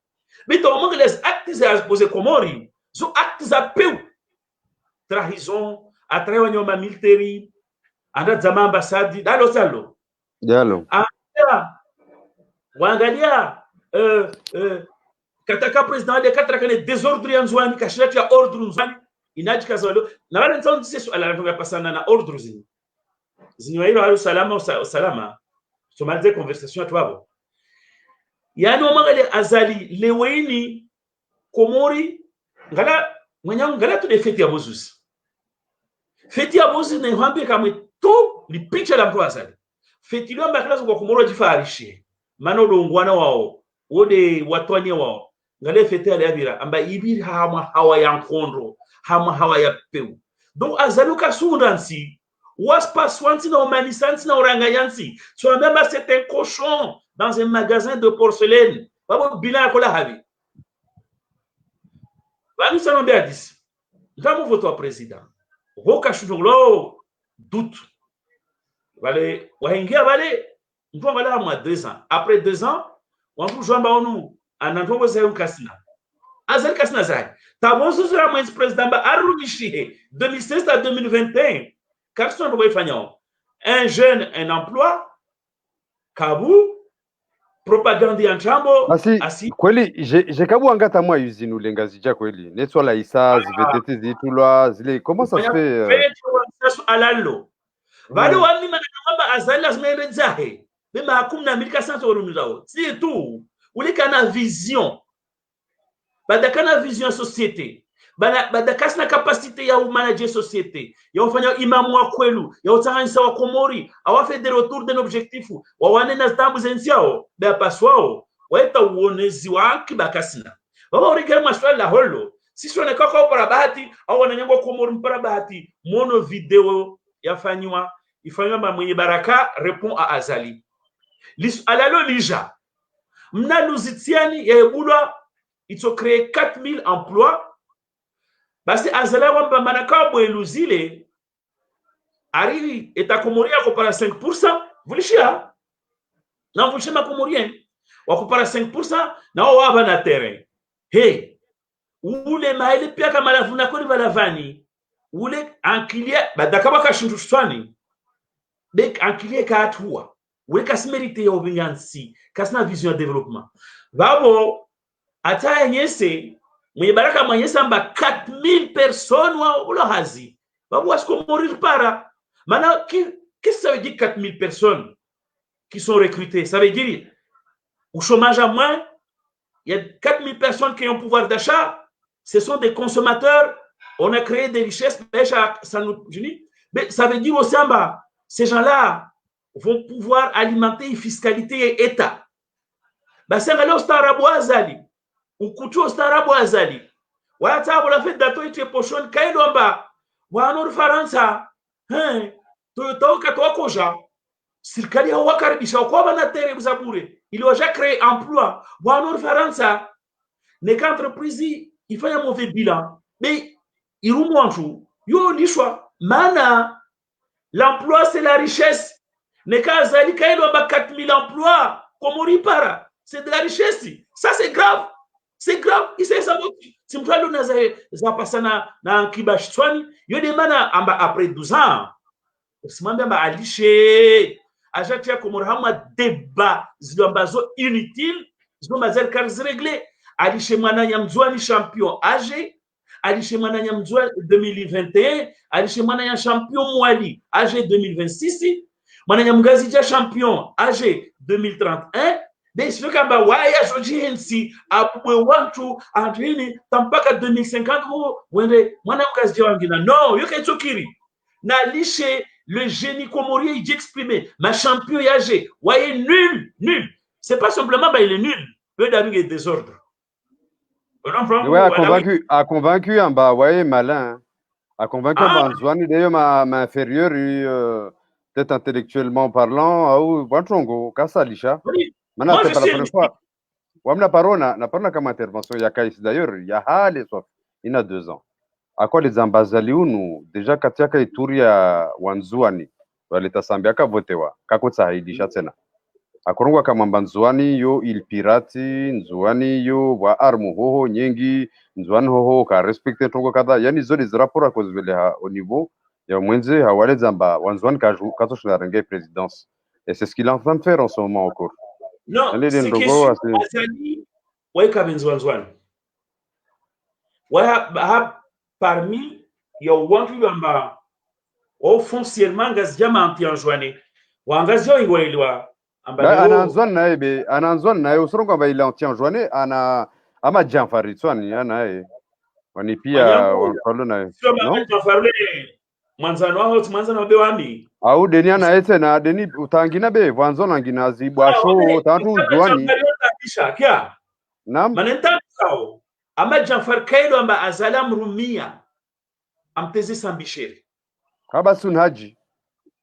bito omonga les actes à poser Komori zo actes à peu trahison atrayo nyoma military anda zama ambassade dalo salo Diallo. Wangalia kataka president de kataka ne désordre yanzwani kashirati ya ordre nzwani inaji kazalo na wale nzao ndisesu alatunga pasana na ordre zini hilo halu salama somalze conversation atwabo yani omangalia azali leweini Komori ngala mwenyangu ngala tu de feti ya bozuzi feti ya bozuzi ne hambie kamwe tu li picha la mtu azali feti lio mbakila kwa Komori jifarishe mano longwana wao wode watwanye wao ngale fete ale abira amba ibiri hawa ya nkondro hawa ya peu donc azaluka sundansi waspa swanti na humanisanti na orangayansi so même c'est un cochon dans un magasin de porcelaine babo bilan kola habi bani sanon be adis ndamo voto président roka shudolo doute vale waingia vale on va là 2 ans. Après 2 ans, on va jouer en anantongo zayo kasina. Azal kasina zay. Tabonzo sera moins président ba arumishi 2016 à 2021. Qu'est-ce qu'on va faire? Un jeune, un emploi. Kabu propagande ya njambo asi kweli je kabu angata mwa usine ulenga zija kweli. Netso la isa zvetete zitulwa zile comment ça se fait alalo. Bali wani manakamba azal lazima zahe. Mais ma kumna milika santo orumizao c'est tout ulikana vision badakana vision société badakasna capacité ya manager société ya ufanya imamu wa kwelu ya utanganisa wa Komori awafe de retour d'un objectif wawane na stambu zensiao ba paswao waeta uonezi waki bakasina baba urigema maswala la holo sisi wana kaka para bahati au wananyangwa Komori mpara bahati mono video yafanywa ifanywa mwenye baraka répond à Azali alalo lija mna luzitiani ya ebulwa ito créé 4000 emplois basi azala wamba manaka bwe luzile ari eta Komoria ko para 5% vulishia na vulishia Komorien wako para 5% na wao na terrain hey ule maile pia kama lavuna koni balavani ule ankilia badakaba kashindushwani dek ankilia ka atua we kasimérité ya obinyansi kasina vision ya développement babo ata nyese mwenye baraka mwenyese amba 4000 personnes wa ulohazi babo wasko mourir para mana qu'est-ce que ça veut dire 4000 personnes qui sont recrutées? Ça veut dire au chômage à moins, il y a 4000 personnes qui ont pouvoir d'achat, ce sont des consommateurs, on a créé des richesses, mais ça veut dire aussi amba ces gens-là vont pouvoir alimenter une fiscalité et État. Basi ngalo starabu azali. Ukucho starabu azali. Wata bola fait dato ite poshon kaido amba. Wanor Faransa. Toyotoka tokoja. Serikali hawakaribisha kwa bana tere buzabure. Ils ont déjà créé emploi. Wanor Faransa. Ne qu'entreprise ifanya mauvais bilan. Mais irumwanju yo lishwa mana l'emploi c'est la richesse. Nekazali kailo ba 4000 emplois Komori para c'est de la richesse ça c'est grave il s'est saboté si mtwalo na za pasana na kibashwani yo demana amba après 12 ans usimwambia amba alishe ajatia Komori hama débat zilo ambazo inutile zilo mazel car régler alishe mwana nyamzwani champion âgé alishe mwana nyamzwani 2021 alishe mwana ya champion mwali âgé 2026 Mananya Mgazija champion âgé 2031 desilo kamba waya joji hensi apwe wantu adrini tampaka 2050 wende mwana Mgazija wangina non yoke tsokiri na lishe le génie comorien il dit exprimer ma champion âgé waye nul c'est pas simplement il est nul peu d'amis et désordre ouais a convaincu amba waye malin a convaincu Banzwani d'ailleurs ma inférieur peut-être intellectuellement parlant au Wanchongo Kasalisha. Maintenant c'est pas la première fois. Wamna parona na parona comme intervention il y a Kais d'ailleurs il y a Hale il y a 2 ans. akwa lizambazali unu deja kati yaka ituri ya wanzuani walitasambia kavotewa kakotsahidisha tena akorongwa kamamba nzuani yo il pirati nzuani yo wa armu hoho nyingi nzuani hoho ka respecte tongo kadha yani zoli zirapora kozvele ha au niveau ya mwenze hawale zamba wanzuani katoshla renge présidence et c'est ce qu'il est en train de faire en ce moment encore. Non, c'est que Azali waika benzuanzuani wa parmi ya wantu amba au foncièrement ngazijama anti-anjouane wangazio ingwelewa ananzwan naye usorongo amba ile anti-anjouane ana ama Janfari tswani anaye wani pia wanfalo naye no Janfari mwanzano wao mwanzano be wami au deni anaye tena deni utangina be vanzona ngina zibwasho tatu zwani kia nam manenta sao ama Janfari kailo amba azalam rumia amtezi sambisheri kaba sun haji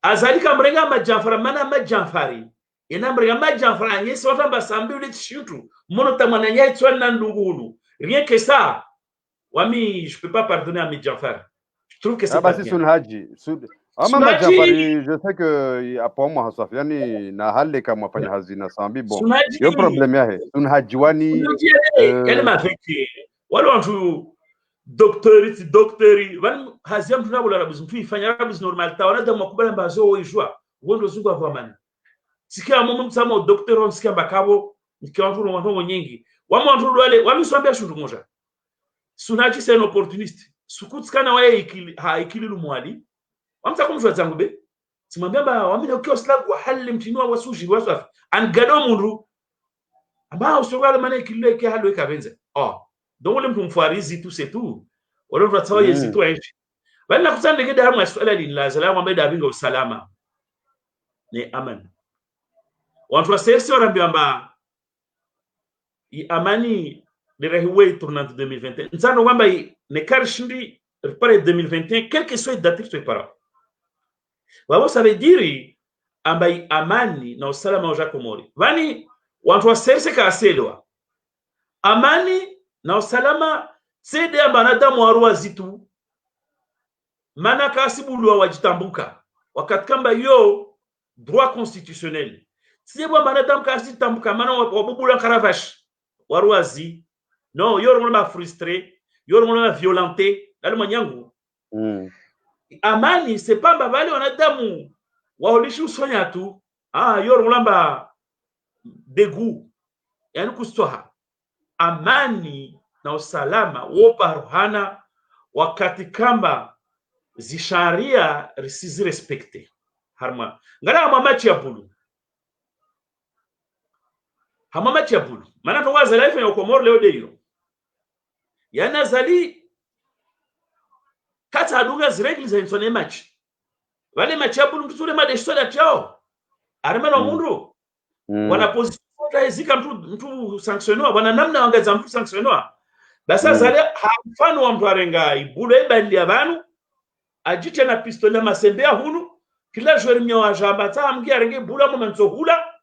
azali kamrenga ama Janfari mana ama Janfari ina mrenga ama Janfari anyesi watu amba sambi ule tishutu mono tamana nyai tswani na ndungunu rien que ça wami je peux pas pardonner à mes Janfari. Je trouve que c'est pas bien. Haji. Ama Janfari, je sais que pour moi Hasafiani na hale kama fanya hazina sambi bon. Yo problem yahe. Haji wani elle m'a fait wale wantu docteur van hazia mtu nabo la rabuzi mtu ifanya rabuzi normal ta wana da makubala mbazo oijwa wondo zungu avamana. Sikia mumu msamo docteur on sikia bakabo nikiwa wantu nyingi. Wamo wantu wale wamiswambia shundu moja. Sunaji c'est un opportuniste. Sukutskana wae ikili lumwali. Wamta kumjwa zangu be. Simwambia ba wamina ukiwa slagu wa hali mtinua wasuji wasafi. Angado mundu. Aba usogala maana ikili ke halo ikabenza. Donc ule mtu mfarizi tu c'est tout. Wale watawa yezi tu aishi. Bali nakutana ngede hamu swala la salama mbele abinga usalama. Ni amani. Watu wa sesi warambia mba amani de Rahiway tournante 2021. Nzano wamba ne karishindi repare 2021 quel que soit date qui soit para. Wao ça veut dire amba amani na usalama wa Komori. Vani watu waserse ka aselwa. Amani na usalama sede amba nadamu warua zitu. Mana kasibulwa wajitambuka. Wakati kamba yo droit constitutionnel. Si bwa manadamu kasitambuka mana wabubula karavash waruazi. Non, yoro mwana frustré, yoro mwana violenté, dali mwanyangu. Amani c'est pas babali wanadamu waolishi usonya tu. Yoro mwana dégoût. Yani kustoha. Amani na usalama wopa ruhana wakati kamba zisharia risizi respecte. Harma. Ngara mamachi ya bulu. Hamamachi ya bulu. Mana kwa zalaifa ya Komoro leo deyo. Yana zali kata adunga ziregli za insone match. Wale match ya bulu mtule madeshtoda chao. Armeno mundu. Wana position ezika mtu sanctionwa wana namna wangaza mtu sanctionwa. Basa zali hafano wa mtu arenga ibulu ebali abantu ajite na pistolet masembea hunu kila joueur mia wa jambata amgi arenge bula momenzo hula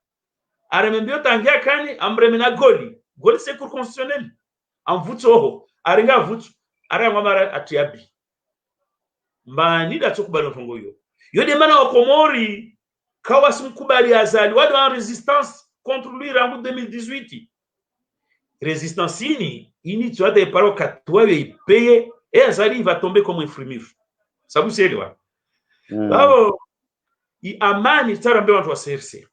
aremembio tangia kani amremena goli c'est cour constitutionnel en vuto arenga vuto aranga mara atiabi mani da tukubalo tongo yo de mana wa Komori kawa simkubali azali wadu en résistance contre lui en 2018 résistance ini tu as des paroles katwa payer et azali va tomber comme un frimif sabu selewa babo i amani tarambe watu wa serse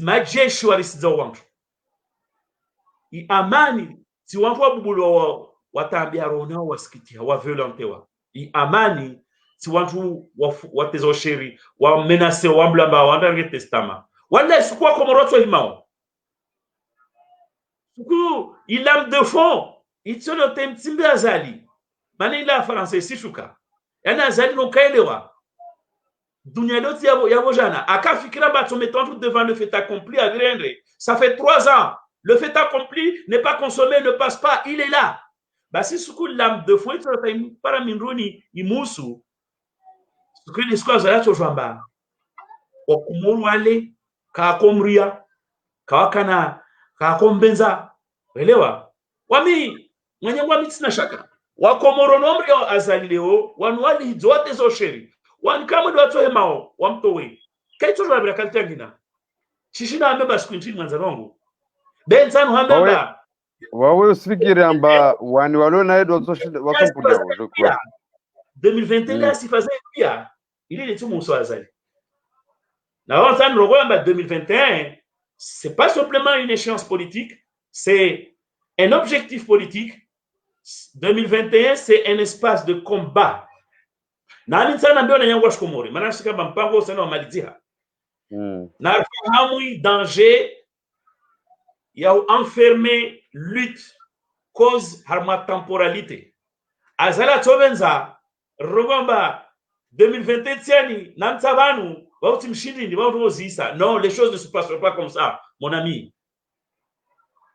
majeshi walisiza wantu i amani si wantu wabubulo watambia rona wasikitia wa violentewa i amani si wantu watezo sheri wa menace wa mblamba wandange testama wala sikuwa komorotso himao suku ilam de fond itsono temtsimbe azali mani la français sishuka yana azali no kaelewa dunia loti yabo jana akafikira bato mettant devant le fait accompli à rendre ça fait 3 ans le fait accompli n'est pas consommé ne passe pas il est là basi suku lam de fond itsono para minruni imusu suku les squares là chojamba okumuru wale ka komria ka kana ka kombenza elewa wami mwenye ngwa mitsina shaka Wakomoro nomri ya azali leo wanuali hizote zo sheri wankamu ndo watohe mao wamtowe kaito ndo labira kaltangina chishina ameba skwintini mwanzarongo benzanu hameba wawe usifikiri amba wani walio na edo watompulia je crois 2021 si faisait pia il est tout mon azali na on s'en rogamba 2021 c'est pas simplement une échéance politique, c'est un objectif politique. 2021 c'est un espace de combat. Na sana mbio na nyangwa shikomori maana shika mpango sana wa malizia na fahamu danger ya enfermer lutte cause harma temporalité azala tobenza rogamba 2021 tiani na mtabanu wauti mshindi ni wao zisa. Non, les choses ne se passeront pas comme ça mon ami.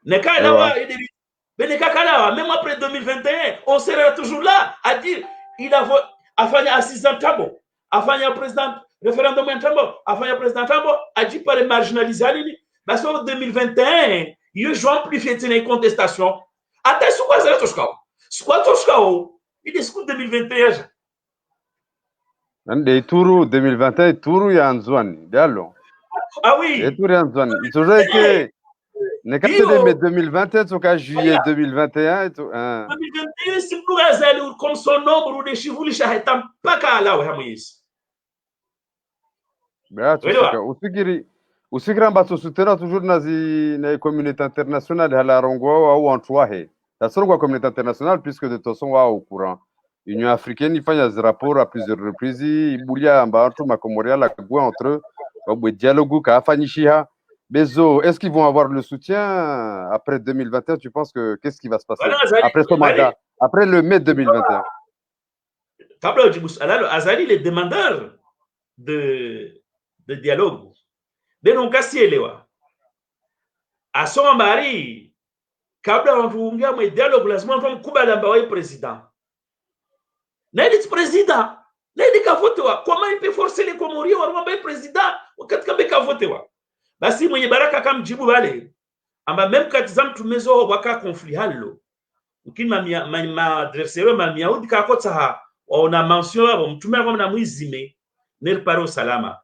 Neka lawa Beneka Kalawa, même après 2021, on sera toujours là à dire il a afanya assistant Tambo, afanya président référendum Tambo, afanya président Tambo, a dit par les marginalisés. Parce que 2021, il joue amplifié les contestations. Attends, c'est quoi ça Toshkao? C'est quoi Toshkao? Il discute 2021. Ande Tourou 2021, Tourou ya Anzouani, dialo. Ah oui. Et Tourou ya Anzouani. Il se dit que ne pas de 2021, c'est qu'à juillet 2021 et tout. 2021, c'est pour Azali comme son nombre de chiffres, il n'y a pas qu'à là où il y a. Usikiri ambacho sutera toujours na communauté internationale hala rongwa au antwahe. La sorongwa communauté internationale puisque de toute façon wa au courant. L'Union africaine il fait des rapports à plusieurs reprises, il boulia ambato makomoria la gwa entre eux, au dialogue ka afanyishiha. Bezo, est-ce qu'ils vont avoir le soutien après 2021? Tu penses que qu'est-ce qui va se passer après ce mandat, après le mai 2021? Azali, les demandeurs de dialogue. Donc, Kassielewa. À son mari, kabla wantuungia mwe dialogue lazima mtu kubala mbawe président. Nadi président, nadi kavotewa. Comment il peut forcer les Comoriens wa mbawe président wakati kambe kavotewa? Basi mwenye baraka kamjibu bale amba même katizam tumezo waka conflit hallo ukini ma adversaire ma miaudi ka kotsa ha ona mention abo mtume kwa na mwizime nel paro salama.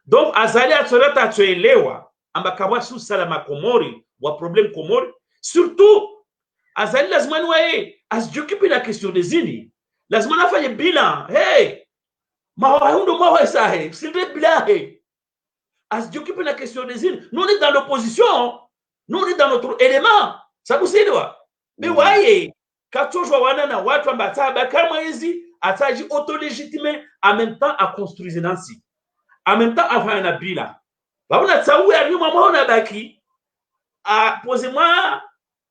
Donc azali atsorata tuelewa amba kabwa su salama Komori wa problème Komori surtout azali lazima niwae asjukipi la question des îles lazima nafanye bilan hey mawahundo mawasahe s'il bilan hey. Asjukipi la question des îles. Nous on est dans l'opposition, nous on est dans notre élément. Ça vous sait quoi? Mais voyez, quand tu vois wana watu ambata kama hizi ataji auto-légitimé en même temps à construire Nancy. En même temps à faire un bilan. Ba una tsawu ya nyuma mwana baki a poser moi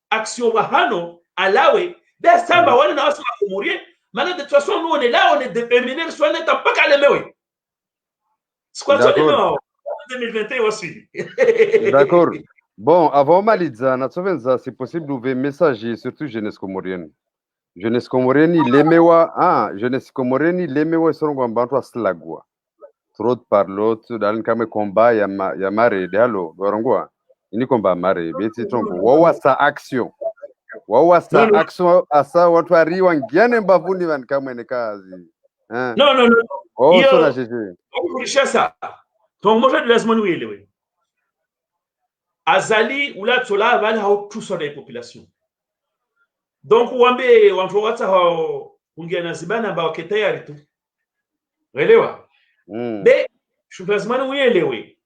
action wahano alawe des samba wana na wasu Komorien. Maintenant de toute façon nous on est là, on est déterminé, soit on est pas kalemewe. C'est quoi ça 2021 aussi. D'accord. Bon, avant Malidza, c'est possible d'ouvrir un message, surtout jeunesse comorienne. Jeunesse comorienne, jeunesse comorienne, lemewa sorongo mbantwa slagwa. Trop de parlotte, dans le kame combat, ya mare, dialo, dorongwa. Ini combat mare, beti tongo. Wawa sa action. Wawa sa action, asa watu ariwa ngiane mbavuni van kame nekazi. Non. Oh, so na jeje. Ça. Donc, moi, je laisse mon ouïe. Azali, ou là, tu l'as, va aller tout sur les populations. Donc, wambe, wamfowata hao, ungiana zibana ba waketa yari tu. Uelewa? Be, shufazimani uelewe.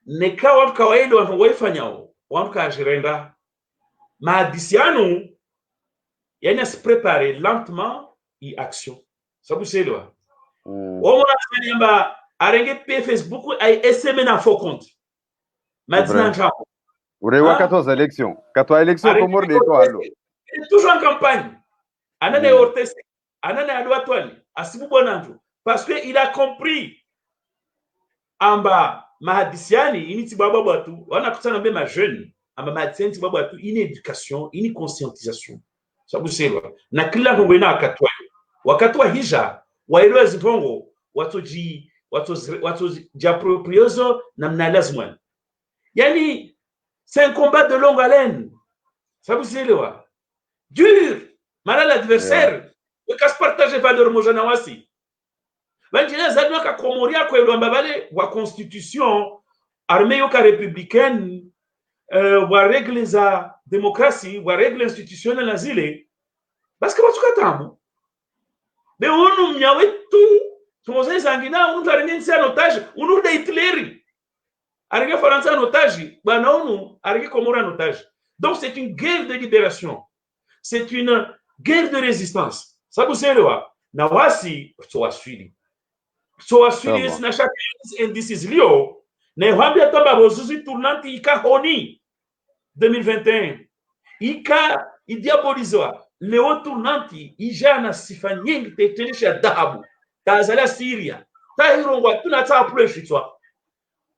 Neka watu kawaida waifanyao, watu kajirenda. Maadisiano, yana se préparer lentement et action. Ça vous sait, là. Omo na yamba arenge pe Facebook ay SM na faux compte. Maintenant j'en. Urewa 14 élections. 14 élections Komor de to allo. Il est toujours en campagne. Anane ortese, anane adwatwali, asibu bonanjo parce que il a compris amba mahadisiani initi baba batu, wana kutana mbe ma jeune, amba mahadisiani baba batu une éducation, une conscientisation. Ça vous sait là. Na kila ngwena akatwa. Wakatwa hija waelewa zitongo watu approprioso na mnalazimwa. Yani c'est un combat de longue haleine. Ça vous sait là. Dur. Mara l'adversaire, le casse partage valeur mojana wasi. Banjina zadwa ka komoria kwa ilo ambabale wa constitution armée yoka républicaine wa règle za démocratie wa règle institutionnelle na zile parce que batuka tamu de unu mnyawetu tumoze zangina unu tarengensi en otage unu de Hitleri arige Faransa en otage bana unu arige Komora en otage. Donc c'est une guerre de libération, c'est une guerre de résistance. Sabu selewa na wasi tuwaswili na chaque indice lio ne hambia toba bozuzi tournante ika honi 2021 ika idiabolizwa leo tournante ijana sifa nyingi tetenisha dhahabu tazala Syria tahirongwa tunata pleshitwa.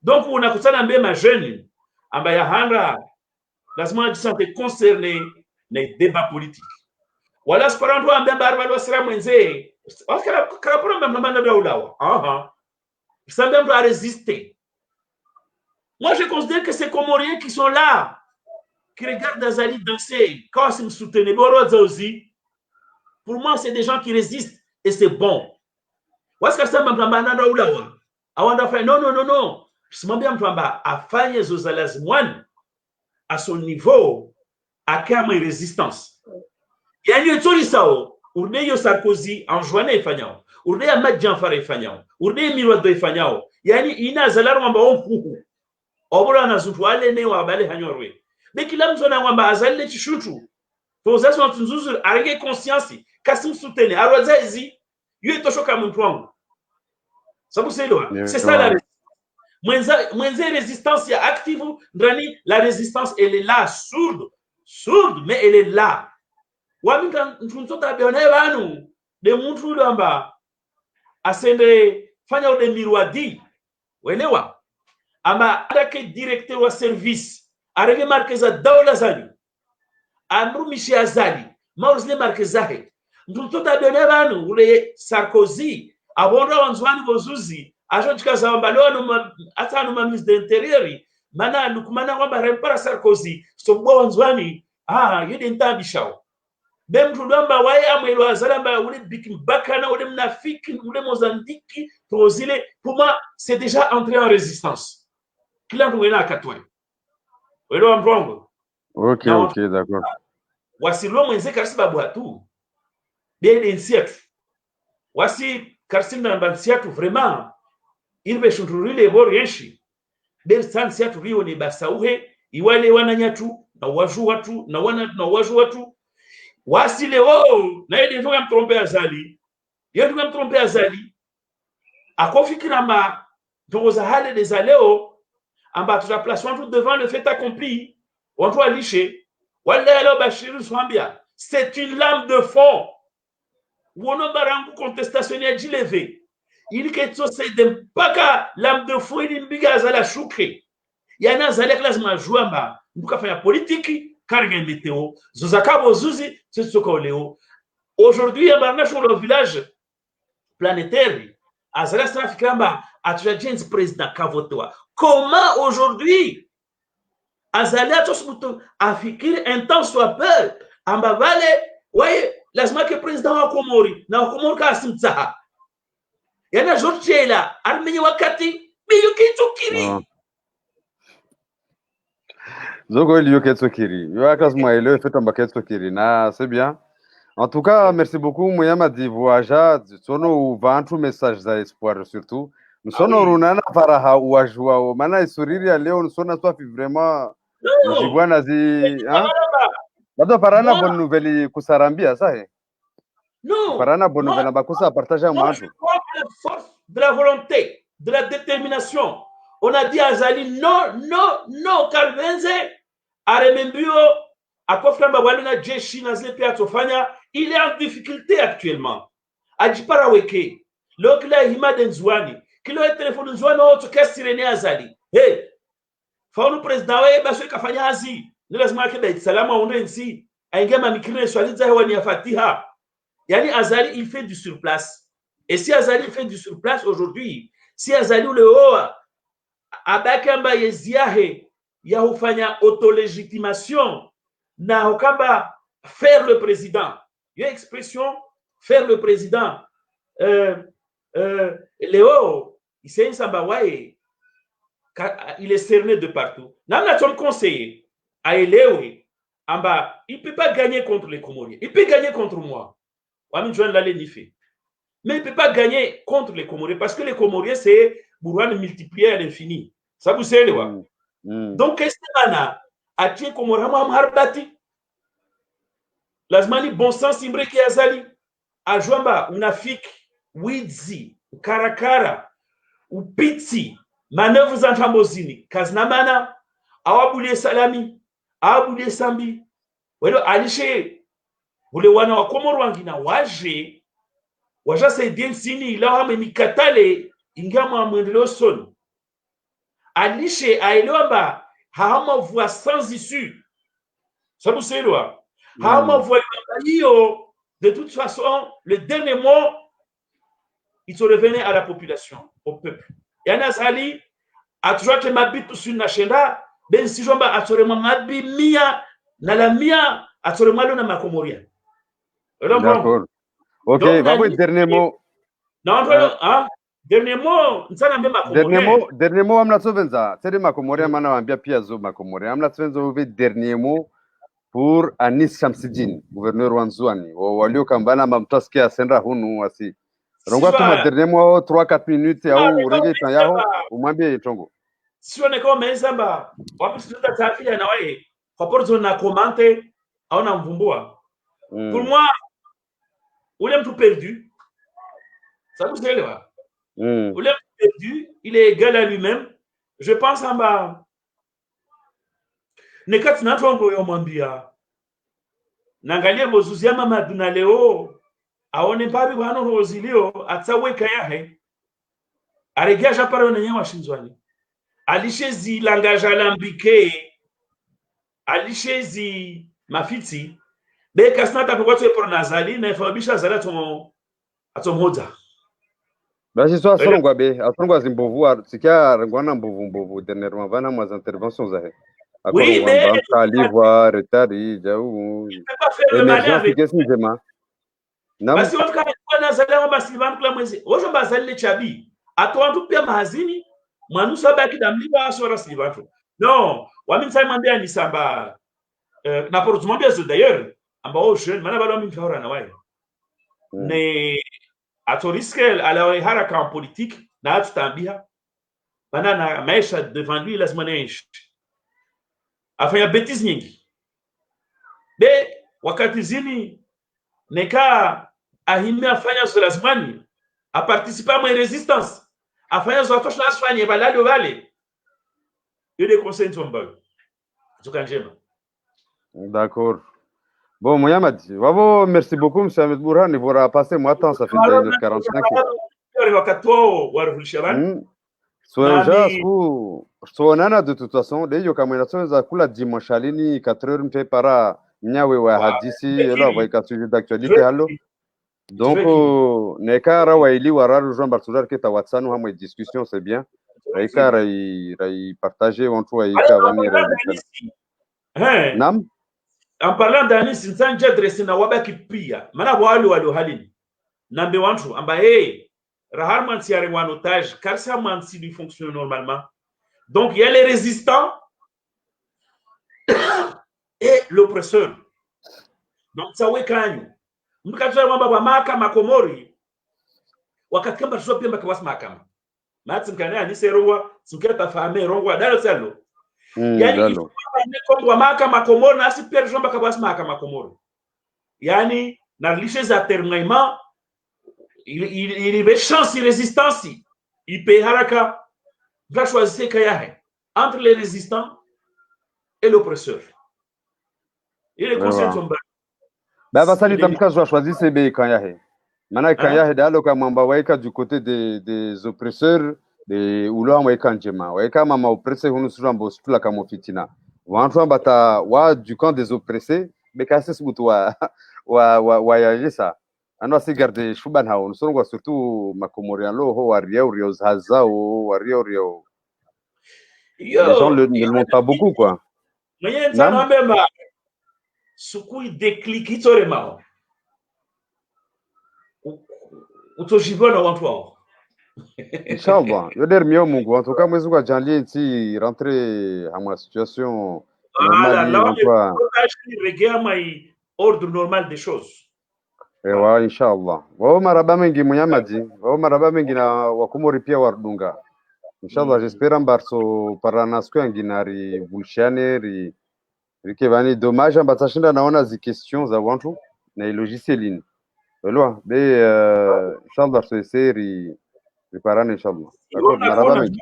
Donc unakutana mbema jeune ambaye handa lazima ajisante concerné les débats politiques wala sparando ambemba arba sira mwenze wakara problème na ndio ulawa ça même à résister. Moi je considère que ces Comoriens qui sont là qui regardent Azali danser quand ils me soutenaient pour moi c'est des gens qui résistent et c'est bon. Waska ça même na ndio ulawa awanda fa non simambia mtu amba afanye zozalazimwan à son niveau akama résistance. Yani etori sao urneyo Sarkozy anjoine ifanyao urneya Madjanfara ifanyao urneya Mirwado ifanyao yani ina zalaro mwamba ompuhu obora na zutu wale ne wabale hanyorwe mais kila mtu na mwamba azalile chishutu toza son tunzuzu arige conscience kasim soutene arwazazi yeye toshoka mtu wangu sababu c'est ça la mwenze résistance ya active ndani la résistance elle est là sourde mais elle est là. Waminga mtunzota beone banu de muntu lamba asende fanya ode mirwadi welewa ama adake directeur wa service arege markeza dawla zali amru mishi azali mauzle markeza he mtunzota beone banu ule Sarkozy abonda wanzwani bozuzi ajonjika zamba leo atanu ma ministre de l'intérieur mana nukumana kwamba rempara Sarkozy so bwa wanzwani yede ntabishao même tulamba waye amwelo azalamba ule bikimbakana ule mnafiki ule Mozambique tozile pour moi c'est déjà entré en résistance kila mtu wena akatwe welo ambrongo. OK d'accord wasilo mwenze kasi babu hatu bele nsiatu wasi karsina mbansiatu vraiment ilbe shunturile bor yenshi bel sansiatu rio ni basauhe iwale wananyatu na waju watu na waju watu wasile na yeye ndio mtrompe azali yeye ndio mtrompe azali akofikira ma doza hale des aleo amba tutaplaçons tout devant le fait accompli on doit licher wala leo Bashir Swambia c'est une lame de fond wono barangu contestation ya jileve il ketso c'est de paka lame de fond ili mbiga azala shukre yana azali lazima juamba nduka fanya politique carga météo zozakabo zuzi tsoko leo aujourd'hui à sur le village planétaire azala strafikamba atujagence président kavotoa comment aujourd'hui azala tosmuto afikiri intense soit peur amba vale ouais lazima que président wa Komori na Komori kasimtsaha yana jorchela armenye wakati biyo kitukiri Zogo Elio Ketsokiri. Yoakasma Elio fait un Ketsokiri. C'est bien. En tout cas, merci beaucoup. Mouyama dit voyager. Sono vantu message d'espoir surtout. Nous sommes runana faraha uajua. Mana isuriri ya leo nous sommes soit vraiment. Jibwana zi. Hein? Bado parana bonne nouvelle kusarambia ça. Non. Parana bonne nouvelle bakusa partager un match. La force de la volonté, de la détermination. On a dit à Azali non, Kalvenze, Aremembio, Akoframba Waluna Jeshi Nazle Piatofanya, il est en difficulté actuellement. Adjiparaweke, Lokla Hima Denzouani, Kilo et téléphone Nzouani, autre Kastirene Azali. Hey, Faunu président, Basu Kafanya Azi, Nilasma Keda, Salama Ondensi, Aingema Mikine Swaliza Hewani Fatiha. Yani Azali, il fait du surplace. Et si Azali fait du surplace aujourd'hui, si Azali ou le haut, abakamba yeziahe ya hufanya autolégitimation na hukamba faire le président Il y a expression faire le président. Léo, il s'est un sambawaye. Il est cerné de partout. Nam n'a ton conseiller à Léo, il ne peut pas gagner contre les Comoriens. Il peut gagner contre moi. Mais il ne peut pas gagner contre les Comoriens parce que les Comoriens, c'est Bourouane multiplié à l'infini. Ça vous savez, donc, qu'est-ce que a atie Comorama Marbati? Lazmali bon sens imbreki azali. Ajwamba unafiki, wizi, karakara, upiti, manœuvres za ntambozini, kazinamana, awabulie salami, awabulie sambi. Welo alishe ule wana wa Komoro wangina waje saidia nsini ila hame mikatale ingama mwendeleo soni. Alishe aelewa mba hama voie sans issue. Ça vous savez hama voie hiyo. De toute façon, le dernier mot, il se revenait à la population, au peuple. Yana Zali a toujours été mabit sur Nachenda, ben si jomba a toujours mabi mia, na la mia a toujours malo na makomoria. D'accord. Ok, vamos dernier mot. Non, hein? Dernier mot, nsana mbe makomoria. Dernier mot amna sovenza. C'est de makomoria mana wambia pia zo makomoria. Amna sovenza uve dernier mot pour Anis Shamsidine, gouverneur Wanzouani. Walio kambana mamtaskia sendra hunu wasi. Rongo tuma dernier mot 3-4 minutes ya u renge tanyaho umwambie tongo. Si on est comme Mezamba, wapi tuta tafia na wae. Kwa na commente au na mvumbua. Pour moi, ule mtu perdu. Ça vous dit là. Ule mtu perdu, il est égal à lui-même. Je pense en bas. Nekati na tongo yo mwambia. Nangalie bozuzia mama duna leo. Aone babi wano rozilio ataweka yahe. Aregea japara na nyewa shinzwani. Alishezi langage alambike. Alishezi mafiti. Be kasnata kwa watu epro nazali na ifabisha zala atomhoza. Basi so asongwa be, asongwa zimbovu, sikia rangwana mbovu dernièrement vana mwa interventions zahe. Oui, mais livre retari jaou. Émergence qu'est-ce que j'aime. Basi watu kwa nazali wa basilivan kula mwezi. Ojo bazali le chabi. Atoantu pia mahazini mwanusu abaki damliwa asora silivantu. Non, wami nsai mwambia ni samba na poro mwambia zo d'ailleurs amba o jeune mana balo mi fahora na wae. Ne atoriske ala haraka en politique na atutambia bana na maisha devant lui lazima naishi. Afanya bêtise nyingi. De wakati zini neka ahime afanya zo lazimani a participer à ma résistance. Afanya zo atosha asfanye balali wale. Yule conseil ntomba. Tukanjema. D'accord. Bon, Mohamed, bravo, merci beaucoup, M. Ahmed Bourhan. Il va passer moi temps, ça fait 1h45. Soja, de toute façon, les yokamanations za kula dimanche alini 4h mpe para nyawe wa hadisi ela wa ka sujet d'actualité hallo. Donc nekara wa ili wararu Jean Bartolard qui ta WhatsApp nous ha discussion c'est bien. Nekara i partager on toi i ka venir. Nam en parlant d'Anis Nsanja Dresina wabaki pia mana wali halini nambe wantu amba rahar man si en otage car ça man si lui fonctionne normalement. Donc il y a les résistants et l'oppresseur. Donc ça wekanyu mkatwa kwamba kwa mahakama Komori wakakamba sio pia kwa mahakama mati mkana ni serongwa suketa fahame rongwa dalo salo yani kwa mahakama Komori na si pia jomba kwa mahakama Komori yani na lishe za terminement il avait chance de résistance il peut haraka va choisir kayahe entre les résistants et l'oppresseur. Il est conscient de son bac. Bah basali tamka zo choisir c'est kayahe. Mana kayahe dalo kama mbawaika du côté des oppresseurs de ulo amweka njema. Waika mama oppressé hunu surambo spula kama fitina. Wantu bata wa du camp des oppressés bekase subutu wa yajisa. Ano si garde shuban ha on songo surtout makomorian lo ho waria rio hazao waria rio. Les gens ne le montrent pas beaucoup quoi. Mais ça n'embête pas. Sukui déclic itorema. utojibiwa na watu wao. Inshallah. Yoder miyo Mungu. En tout cas, mwezi kwa janvier ici rentrer à ma situation Voilà, normale là on en quoi. regarde ordre normal des choses. Ewa inshallah. Wao maraba mengi munyamaji. Wao maraba mengi na wakumori pia wardunga. Inshallah j'espère mbarso paranasko yanginari bulshane rike vani dommage ambatashinda naona zi questions za wantu na logicielini. Elwa be inshallah so seri riparane inshallah. D'accord, maraba mengi.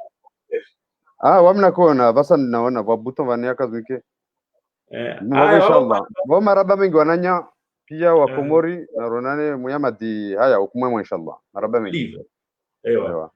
Wamna kona basa naona wabuto vaniaka zwike. Mwabo inshallah. Wao maraba mengi wananya pia wakomori na ronane muyamadi haya ukumwe inshallah. Maraba mengi. Ewa.